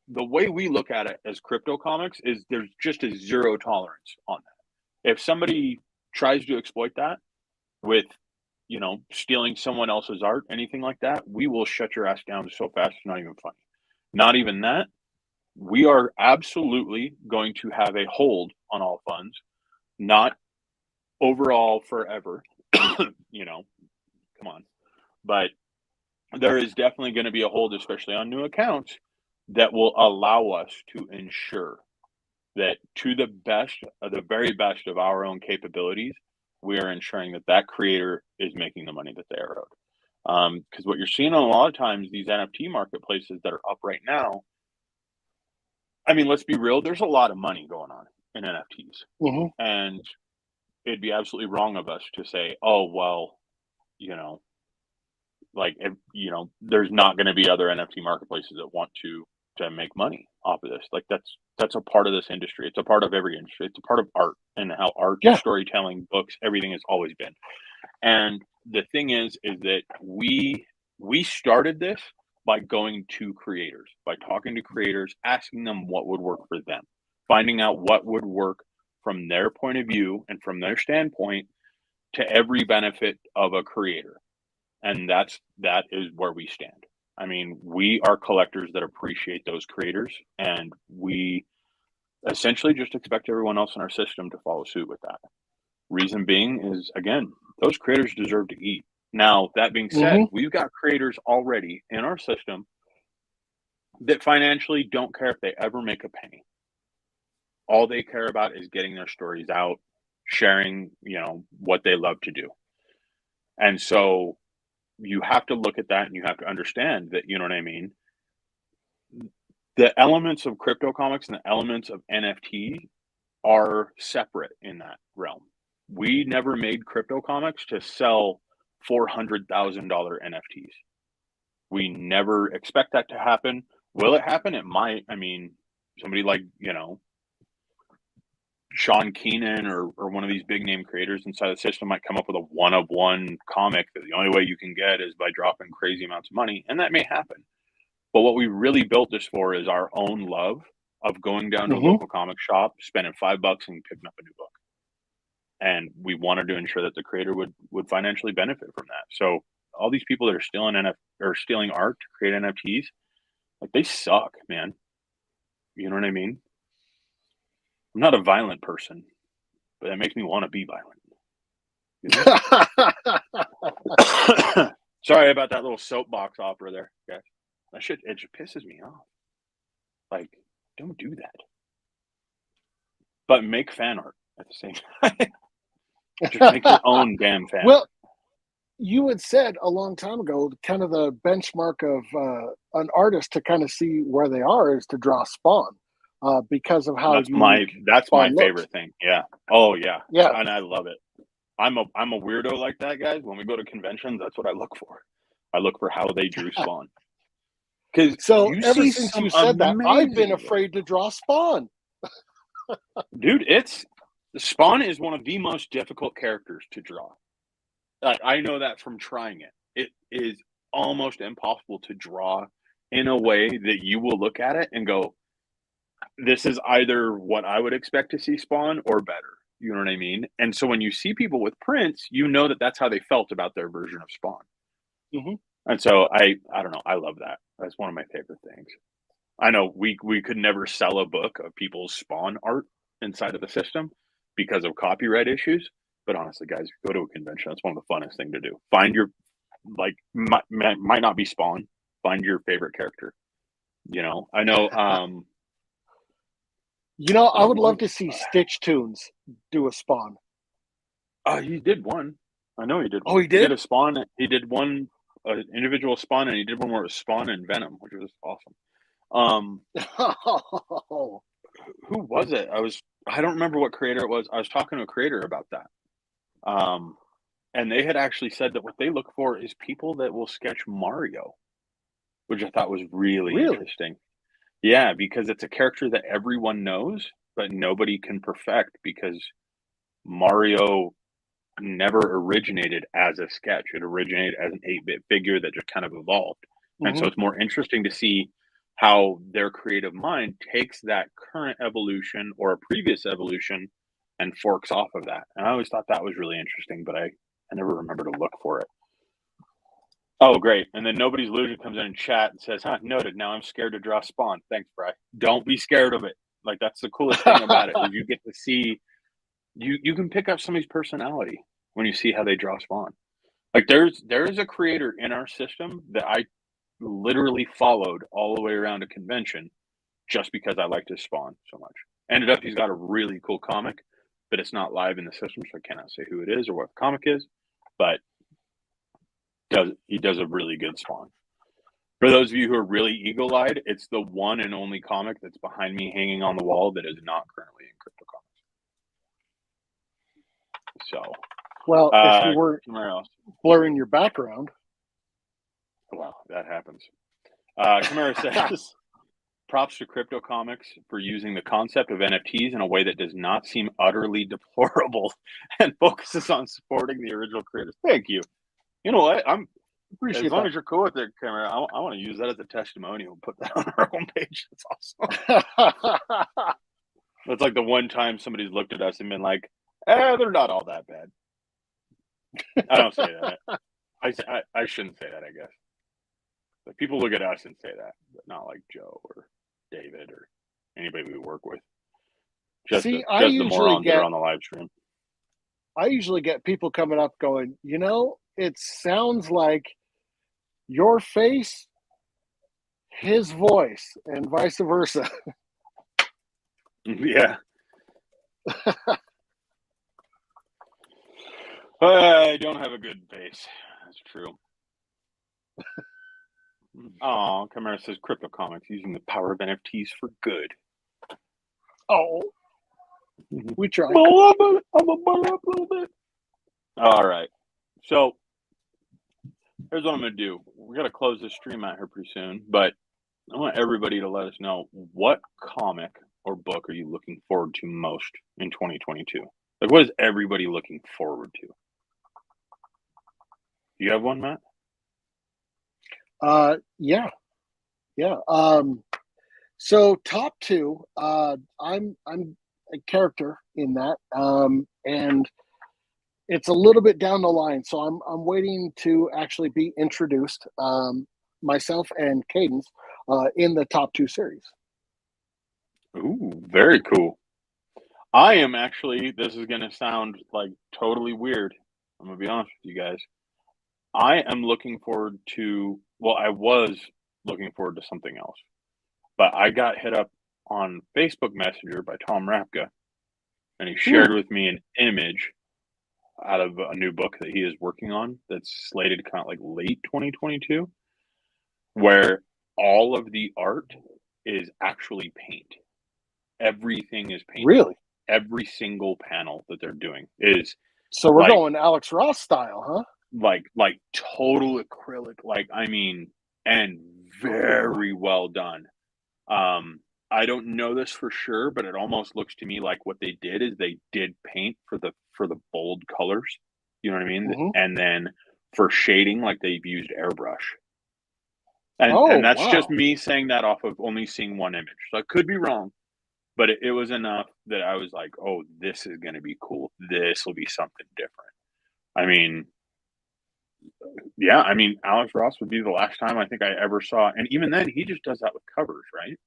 the way we look at it as crypto comics is there's just a zero tolerance on that. If somebody tries to exploit that with, stealing someone else's art, anything like that, we will shut your ass down so fast it's not even funny. Not even that. We are absolutely going to have a hold on all funds, not overall forever. Come on. But there is definitely going to be a hold, especially on new accounts, that will allow us to ensure that to the very best of our own capabilities, we are ensuring that that creator is making the money that they are owed. Because what you're seeing on a lot of times, these NFT marketplaces that are up right now, I mean, let's be real, there's a lot of money going on in NFTs. And it'd be absolutely wrong of us to say, oh, well, there's not going to be other NFT marketplaces that want to make money off of this. Like, that's a part of this industry. It's a part of every industry. It's a part of art and how art, storytelling, books, everything has always been. And the thing is that we started this by going to creators, by talking to creators, asking them what would work for them, finding out what would work from their point of view and from their standpoint to every benefit of a creator. And that is where we stand. I mean, we are collectors that appreciate those creators, and we essentially just expect everyone else in our system to follow suit with that. Reason being is, again, those creators deserve to eat. Now, that being said, we've got creators already in our system that financially don't care if they ever make a penny. All they care about is getting their stories out, sharing, what they love to do. And so you have to look at that and you have to understand that, you know what I mean? The elements of crypto comics and the elements of NFT are separate in that realm. We never made crypto comics to sell $400,000 NFTs. We never expect that to happen. Will it happen? It might. I mean, somebody like, Sean Keenan or one of these big name creators inside the system might come up with a one-of-one comic that the only way you can get is by dropping crazy amounts of money, and that may happen. But what we really built this for is our own love of going down to a local comic shop, spending $5 and picking up a new book. And we wanted to ensure that the creator would financially benefit from that. So all these people that are stealing art to create NFTs, like, they suck, man. You know what I mean? I'm not a violent person, but that makes me want to be violent. Sorry about that little soapbox opera there, guys. It just pisses me off. Like, don't do that. But make fan art at the same time. Just make your own damn fan art. Well, you had said a long time ago, kind of the benchmark of an artist to kind of see where they are is to draw Spawn. Because of how that's my favorite thing. Yeah. Oh yeah. Yeah. And I love it. I'm a weirdo like that, guys. When we go to conventions, that's what I look for. I look for how they drew Spawn. So ever since you said that, I've been afraid to draw Spawn. Dude, Spawn is one of the most difficult characters to draw. I know that from trying it. It is almost impossible to draw in a way that you will look at it and go, this is either what I would expect to see Spawn or better. You know what I mean? And so when you see people with prints, you know that that's how they felt about their version of Spawn. And so I don't know. I love that. That's one of my favorite things. I know we could never sell a book of people's Spawn art inside of the system because of copyright issues. But honestly, guys, go to a convention. That's one of the funnest thing to do. Find your, might not be Spawn. Find your favorite character. I know. I would love to see Stitch Tunes do a Spawn. He did one. I know he did. Oh, he He did did? a Spawn. He did one individual Spawn, and he did one where it was Spawn and Venom, which was awesome. Who was it? I don't remember what creator it was. I was talking to a creator about that. And they had actually said that what they look for is people that will sketch Mario, which I thought was really Really? interesting. Yeah, because it's a character that everyone knows, but nobody can perfect because Mario never originated as a sketch. It originated as an 8-bit figure that just kind of evolved. And so Mhm. it's more interesting to see how their creative mind takes that current evolution or a previous evolution and forks off of that. And I always thought that was really interesting, but I never remember to look for it. Oh, great. And then Nobody's Illusion comes in chat and says, noted. Now I'm scared to draw Spawn. Thanks, Bry. Don't be scared of it. Like, that's the coolest thing about it is you get to see, you can pick up somebody's personality when you see how they draw Spawn. Like, there's a creator in our system that I literally followed all the way around a convention just because I liked his Spawn so much. Ended up, he's got a really cool comic, but it's not live in the system, so I cannot say who it is or what the comic is, but he does a really good Spawn. For those of you who are really eagle-eyed, it's the one and only comic that's behind me hanging on the wall that is not currently in Crypto Comics. So, well, if you were somewhere else. blurring your background. Wow, that happens. Chimera says, props to Crypto Comics for using the concept of NFTs in a way that does not seem utterly deplorable and focuses on supporting the original creators. Thank you. You know what? Appreciate as long that. as you're cool with it, Chimera, I want to use that as a testimonial and put that on our homepage. That's awesome. That's like the one time somebody's looked at us and been like, they're not all that bad. I don't say that. I shouldn't say that, I guess. Like, people look at us and say that, but not like Joe or David or anybody we work with. Just the morons that are on the live stream. I usually get people coming up going, it sounds like your face, his voice, and vice versa. Yeah. I don't have a good face. That's true. Oh, Chimera says Crypto Comics using the power of NFTs for good. Oh, we tried. I'm gonna butter up a little bit. All right. So here's what I'm gonna do. We're gonna close this stream out here pretty soon, but I want everybody to let us know what comic or book are you looking forward to most in 2022? Like, what is everybody looking forward to? Do you have one, Matt? Yeah. So top two, I'm a character in that, and it's a little bit down the line. So I'm waiting to actually be introduced, myself and Cadence, in the top two series. Ooh, very cool. I am actually, this is going to sound like totally weird. I'm going to be honest with you guys. I am looking forward to, well, I was looking forward to something else, but I got hit up on Facebook Messenger by Tom Rapka, and he shared with me an image out of a new book that he is working on that's slated to come out like late 2022, where all of the art is actually paint. Everything is painted. Really? Every single panel that they're doing is. So we're going Alex Ross style, huh? Like total acrylic, and very well done. I don't know this for sure, but it almost looks to me like what they did is they did paint for the bold colors. You know what I mean? Mm-hmm. And then for shading, like they've used airbrush. And that's just me saying that off of only seeing one image. So I could be wrong, but it was enough that I was like, oh, this is going to be cool. This will be something different. Alex Ross would be the last time I think I ever saw, and even then, he just does that with covers, right?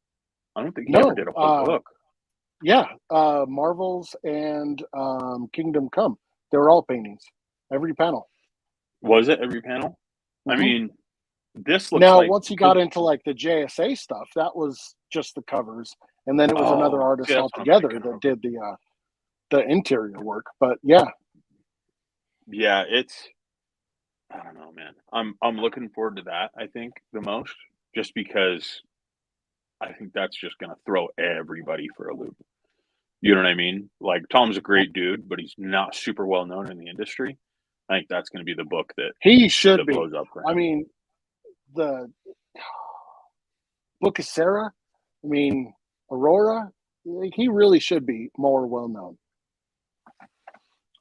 I don't think he ever did a whole book. Yeah, Marvels and Kingdom Come. They were all paintings, every panel. Was it every panel? Mm-hmm. This looks now, once you got into like the JSA stuff, that was just the covers, and then it was another artist altogether that did the interior work. But yeah. Yeah, it's I don't know, man. I'm looking forward to that, I think, the most, just because I think that's just gonna throw everybody for a loop. You know what I mean? Like, Tom's a great dude, but he's not super well known in the industry. I think that's gonna be the book He should that be. blows up for I him. mean, the Book of Sarah. I mean, Aurora. He really should be more well known.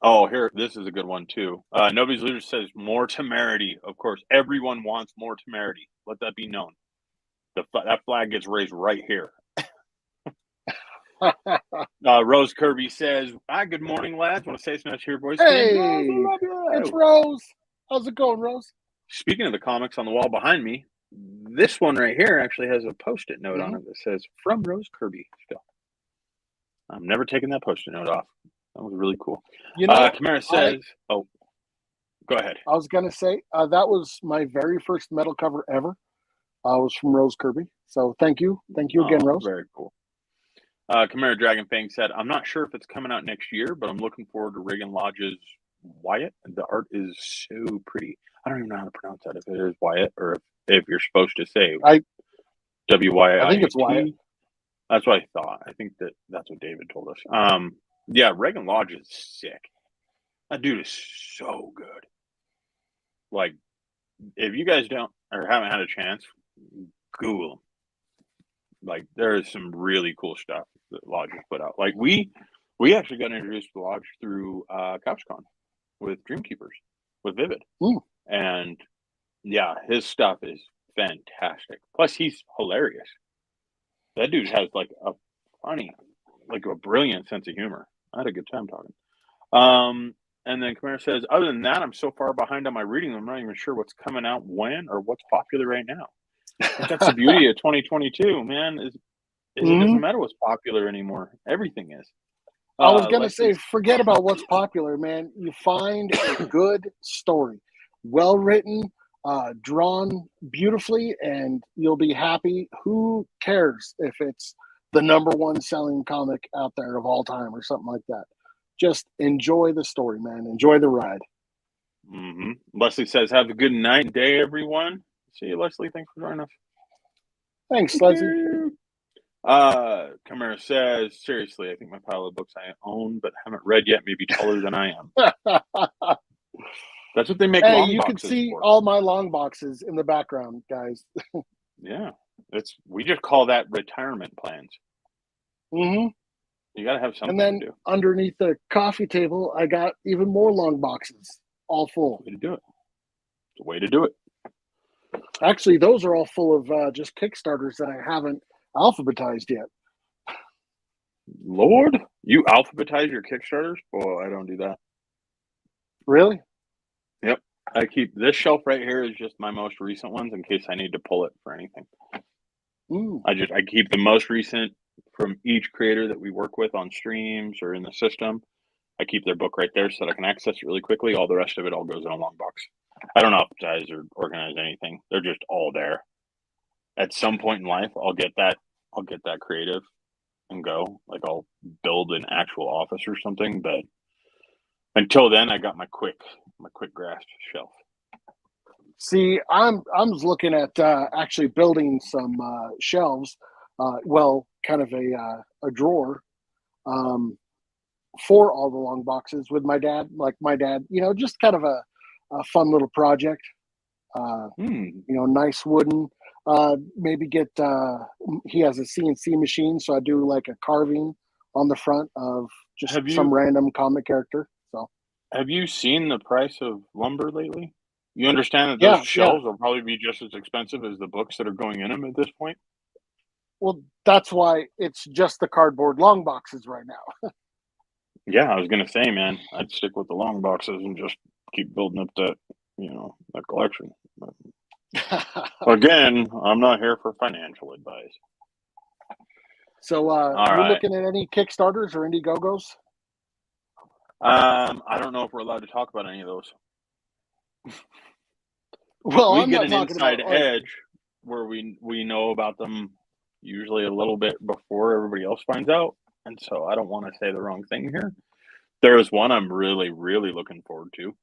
Oh, here, this is a good one too. Nobody's Leader says more temerity. Of course, everyone wants more temerity. Let that be known. That flag gets raised right here. Rose Kirby says, "Hi, good morning, lads. Want to say something to your voice, Hey, Rose, I love you." it's Rose. How's it going, Rose? Speaking of the comics on the wall behind me, this one right here actually has a post-it note on it that says "From Rose Kirby." Still, I'm never taking that post-it note off. That was really cool. You know, Kamara says, "Oh, go ahead." I was gonna say that was my very first metal cover ever. Was from Rose Kirby. So thank you again, Rose. Very cool. Chimera Dragon Fang said, "I'm not sure if it's coming out next year, but I'm looking forward to Reagan Lodge's Wyatt. The art is so pretty. I don't even know how to pronounce that. If it is Wyatt or if you're supposed to say WYIT. I think it's Wyatt. That's what I thought. I think that's what David told us. Yeah, Reagan Lodge is sick. That dude is so good. Like, if you guys don't or haven't had a chance, Google him. Like, there is some really cool stuff that Lodge has put out. Like, we actually got introduced to Lodge through CouchCon with Dreamkeepers with Vivid. And yeah, his stuff is fantastic. Plus, he's hilarious. That dude has like a funny, like a brilliant sense of humor. I had a good time talking. And then Kamara says, "Other than that, I'm so far behind on my reading, I'm not even sure what's coming out when or what's popular right now." But that's the beauty of 2022, man. Is it doesn't matter what's popular anymore. Everything is. I was gonna say, forget about what's popular, man. You find a good story, well written, drawn beautifully, and you'll be happy. Who cares if it's the #1 selling comic out there of all time or something like that? Just enjoy the story, man. Enjoy the ride. Leslie says, "Have a good night and day, everyone." See you, Leslie. Thanks for joining us. Thanks, Leslie. Kamara says, "Seriously, I think my pile of books I own but haven't read yet may be taller than I am." That's what they make long you boxes can see for. all my long boxes in the background, guys. Yeah, we just call that retirement plans. You got to have something and then to do. Underneath the coffee table, I got even more long boxes, all full. Way to do it. It's a way to do it. Actually, those are all full of just Kickstarters that I haven't alphabetized yet. Lord, you alphabetize your Kickstarters? Boy, I don't do that. Really? Yep. I keep this shelf right here is just my most recent ones in case I need to pull it for anything. I keep the most recent from each creator that we work with on streams or in the system. I keep their book right there so that I can access it really quickly. All the rest of it all goes in a long box. I don't alphabetize or organize anything. They're just all there. At some point in life, I'll get that creative and go. Like, I'll build an actual office or something, but until then, I got my quick grasp shelf. See, I'm looking at actually building some shelves. Well, kind of a drawer for all the long boxes with my dad. Like my dad, just kind of a fun little project. Nice wooden. Maybe get. He has a CNC machine, so I do like a carving on the front of just some random comic character. So, have you seen the price of lumber lately? You understand that those shelves will probably be just as expensive as the books that are going in them at this point? Well, that's why it's just the cardboard long boxes right now. Yeah, I was going to say, man, I'd stick with the long boxes and just keep building up that collection. Again, I'm not here for financial advice. So, you looking at any Kickstarters or Indiegogos? I don't know if we're allowed to talk about any of those. Well, we get an inside edge where we know about them usually a little bit before everybody else finds out, and so I don't want to say the wrong thing here. There is one I'm really, really looking forward to.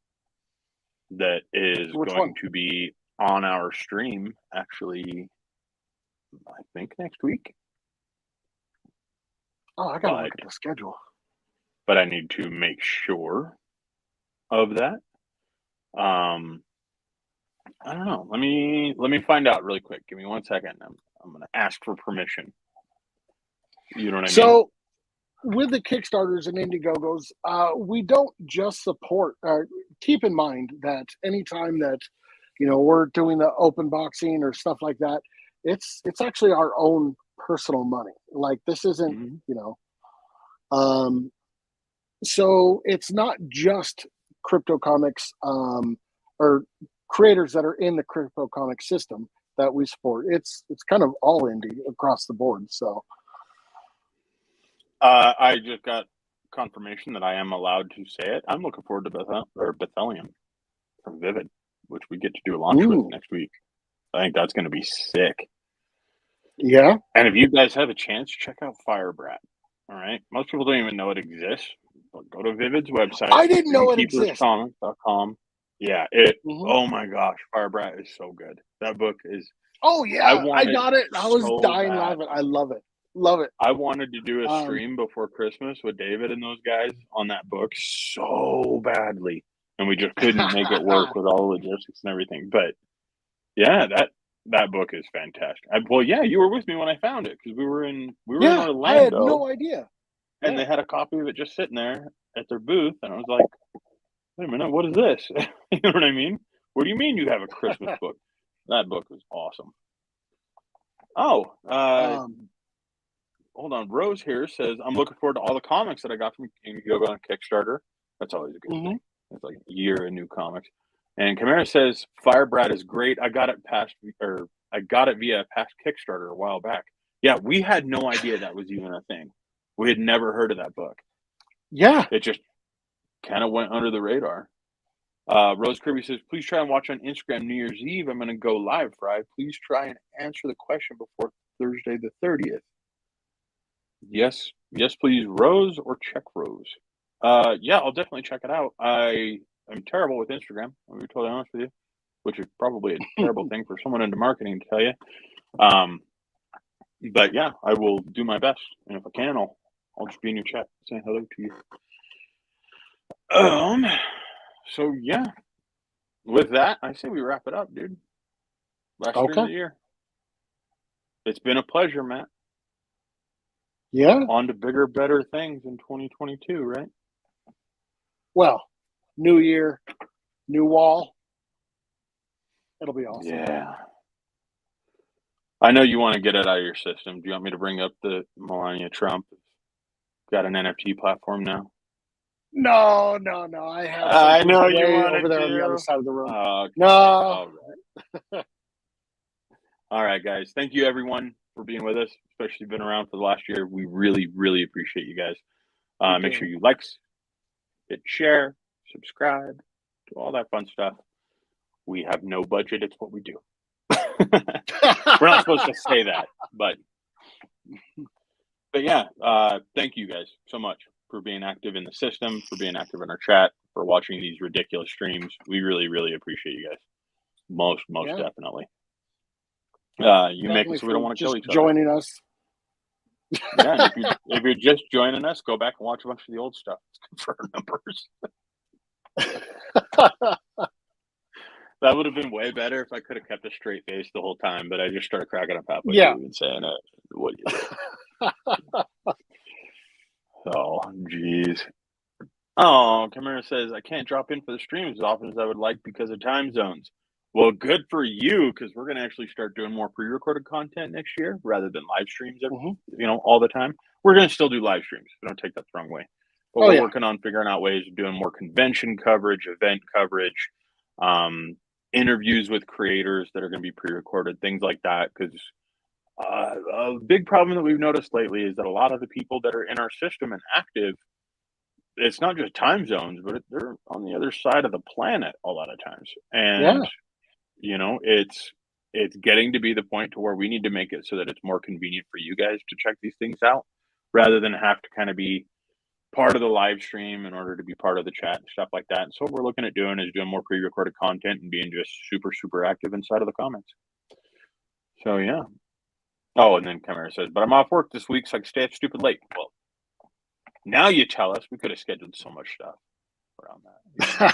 that is Which going one? to be on our stream, actually, I think next week. Oh, I gotta look at the schedule. But I need to make sure of that. I don't know. Let me find out really quick. Give me 1 second. I'm gonna ask for permission. You know what I mean? So, with the Kickstarters and Indiegogos, we don't just support. Keep in mind that anytime that we're doing the open boxing or stuff like that, it's actually our own personal money. Like this isn't so it's not just crypto comics or creators that are in the crypto comic system that we support. It's kind of all indie across the board. So I just got confirmation that I am allowed to say it. I'm looking forward to Bethelium from Vivid, which we get to do a launch with next week. I think that's going to be sick. Yeah. And if you guys have a chance, check out Firebrat. All right. Most people don't even know it exists. But go to Vivid's website. I didn't know it exists. Dreamkeeperscomics.com. Yeah. Oh my gosh. Firebrat is so good. That book is. Oh, yeah. I got it. I was dying laughing. I love it. Love it. I wanted to do a stream before Christmas with David and those guys on that book so badly. And we just couldn't make it work with all the logistics and everything. But yeah, that book is fantastic. You were with me when I found it because we were in Orlando. I had no idea. And they had a copy of it just sitting there at their booth, and I was like, "Wait a minute, what is this?" You know what I mean? What do you mean you have a Christmas book? That book was awesome. Oh, hold on. Rose here says, "I'm looking forward to all the comics that I got from Indiegogo on Kickstarter." That's always a good thing. It's like a year of new comics. And Camara says, "Firebrat is great. I got it via past Kickstarter a while back." Yeah, we had no idea that was even a thing. We had never heard of that book. Yeah. It just kind of went under the radar. Rose Kirby says, "Please try and watch on Instagram New Year's Eve. I'm going to go live, Fry. Please try and answer the question before Thursday the 30th. Yes, please, Rose or check Rose. Yeah, I'll definitely check it out. I'm terrible with Instagram, I'll be totally honest with you, which is probably a terrible thing for someone into marketing to tell you. But yeah, I will do my best, and if I can, I'll just be in your chat saying hello to you. So yeah, with that, I say we wrap it up, dude. Last stream of the year. It's been a pleasure, Matt. Yeah. On to bigger, better things in 2022, right? Well, new year, new wall. It'll be awesome. Yeah. I know you want to get it out of your system. Do you want me to bring up the Melania Trump? Got an NFT platform now? No. I know you want over there on the other side of the room. Okay. No. All right. All right, guys. Thank you, everyone, for being with us, especially been around for the last year. We really, really appreciate you guys. Make sure you like, hit share, subscribe, do all that fun stuff. We have no budget. It's what we do. We're not supposed to say that, but yeah, thank you guys so much for being active in the system, for being active in our chat, for watching these ridiculous streams. We really, really appreciate you guys. Most definitely. You make it so we don't want to kill each other. Joining us. Yeah, if you're just joining us, go back and watch a bunch of the old stuff. It's good for our numbers. That would have been way better if I could have kept a straight face the whole time, but I just started cracking up halfway through and saying, "What do you do?" Oh, jeez. Oh, Camara says, "I can't drop in for the streams as often as I would like because of time zones." Well, good for you, because we're going to actually start doing more pre-recorded content next year rather than live streams, all the time. We're going to still do live streams. Don't take that the wrong way. But we're working on figuring out ways of doing more convention coverage, event coverage, interviews with creators that are going to be pre-recorded, things like that. Because a big problem that we've noticed lately is that a lot of the people that are in our system and active, it's not just time zones, but they're on the other side of the planet a lot of times. And, it's getting to be the point to where we need to make it so that it's more convenient for you guys to check these things out rather than have to kind of be part of the live stream in order to be part of the chat and stuff like that. And so what we're looking at doing is doing more pre-recorded content and being just super, super active inside of the comments. So yeah. Oh, and then Camera says, but I'm off work this week, so I can stay up stupid late. Well, now you tell us. We could have scheduled so much stuff around that.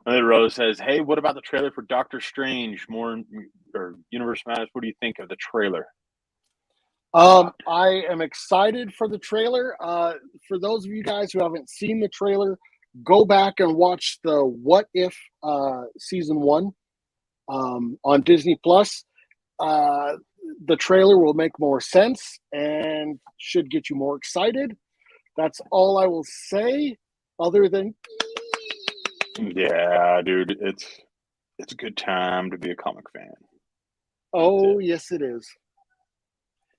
And then Rose says, hey, what about the trailer for Doctor Strange? Or Universe Matters, what do you think of the trailer? I am excited for the trailer. For those of you guys who haven't seen the trailer, go back and watch the What If season 1 on Disney Plus. The trailer will make more sense and should get you more excited. That's all I will say, other than yeah, dude, it's a good time to be a comic fan. Oh, yes, it is.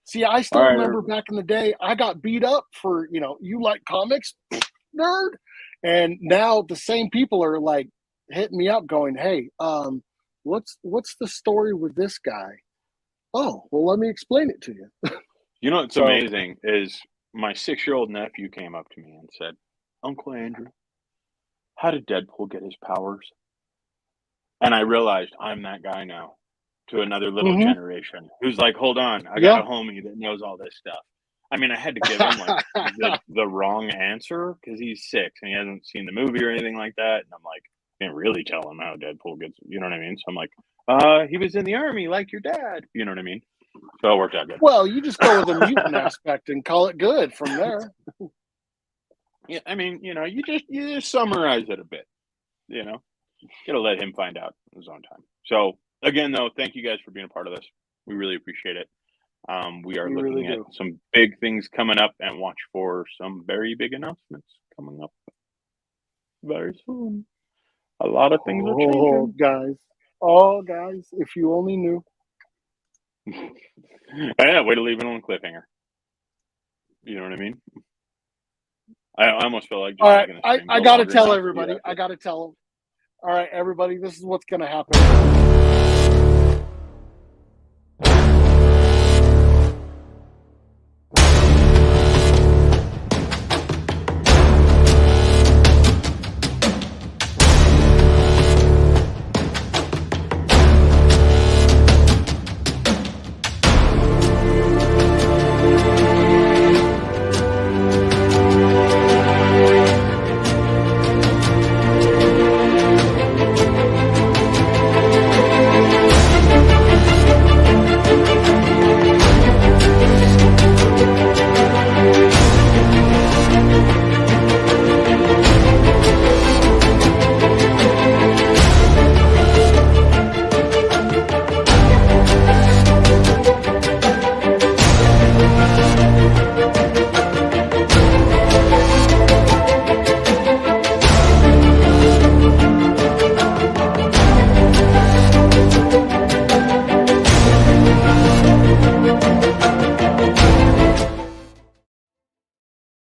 See, I still remember back in the day, I got beat up for, you like comics, nerd. And now the same people are like hitting me up going, hey, what's the story with this guy? Oh, well, let me explain it to you. You know what's amazing is my 6-year-old nephew came up to me and said, Uncle Andrew, how did Deadpool get his powers? And I realized I'm that guy now to another little generation who's like, hold on, I got a homie that knows all this stuff. I mean, I had to give him like the wrong answer because he's 6 and he hasn't seen the movie or anything like that. And I'm like, I can't really tell him how Deadpool gets, you know what I mean? So I'm like, he was in the army like your dad, you know what I mean? So it worked out good. Well, you just go with the mutant aspect and call it good from there. Yeah, I mean, you just summarize it a bit, Gotta let him find out in his own time. So again, though, thank you guys for being a part of this. We really appreciate it. We are looking at some big things coming up, and watch for some very big announcements coming up very soon. A lot of things are changing. Guys, if you only knew. Yeah, way to leave it on a cliffhanger. You know what I mean? I almost feel like. All right, I got to tell everybody. I got to tell them. All right, everybody, this is what's going to happen.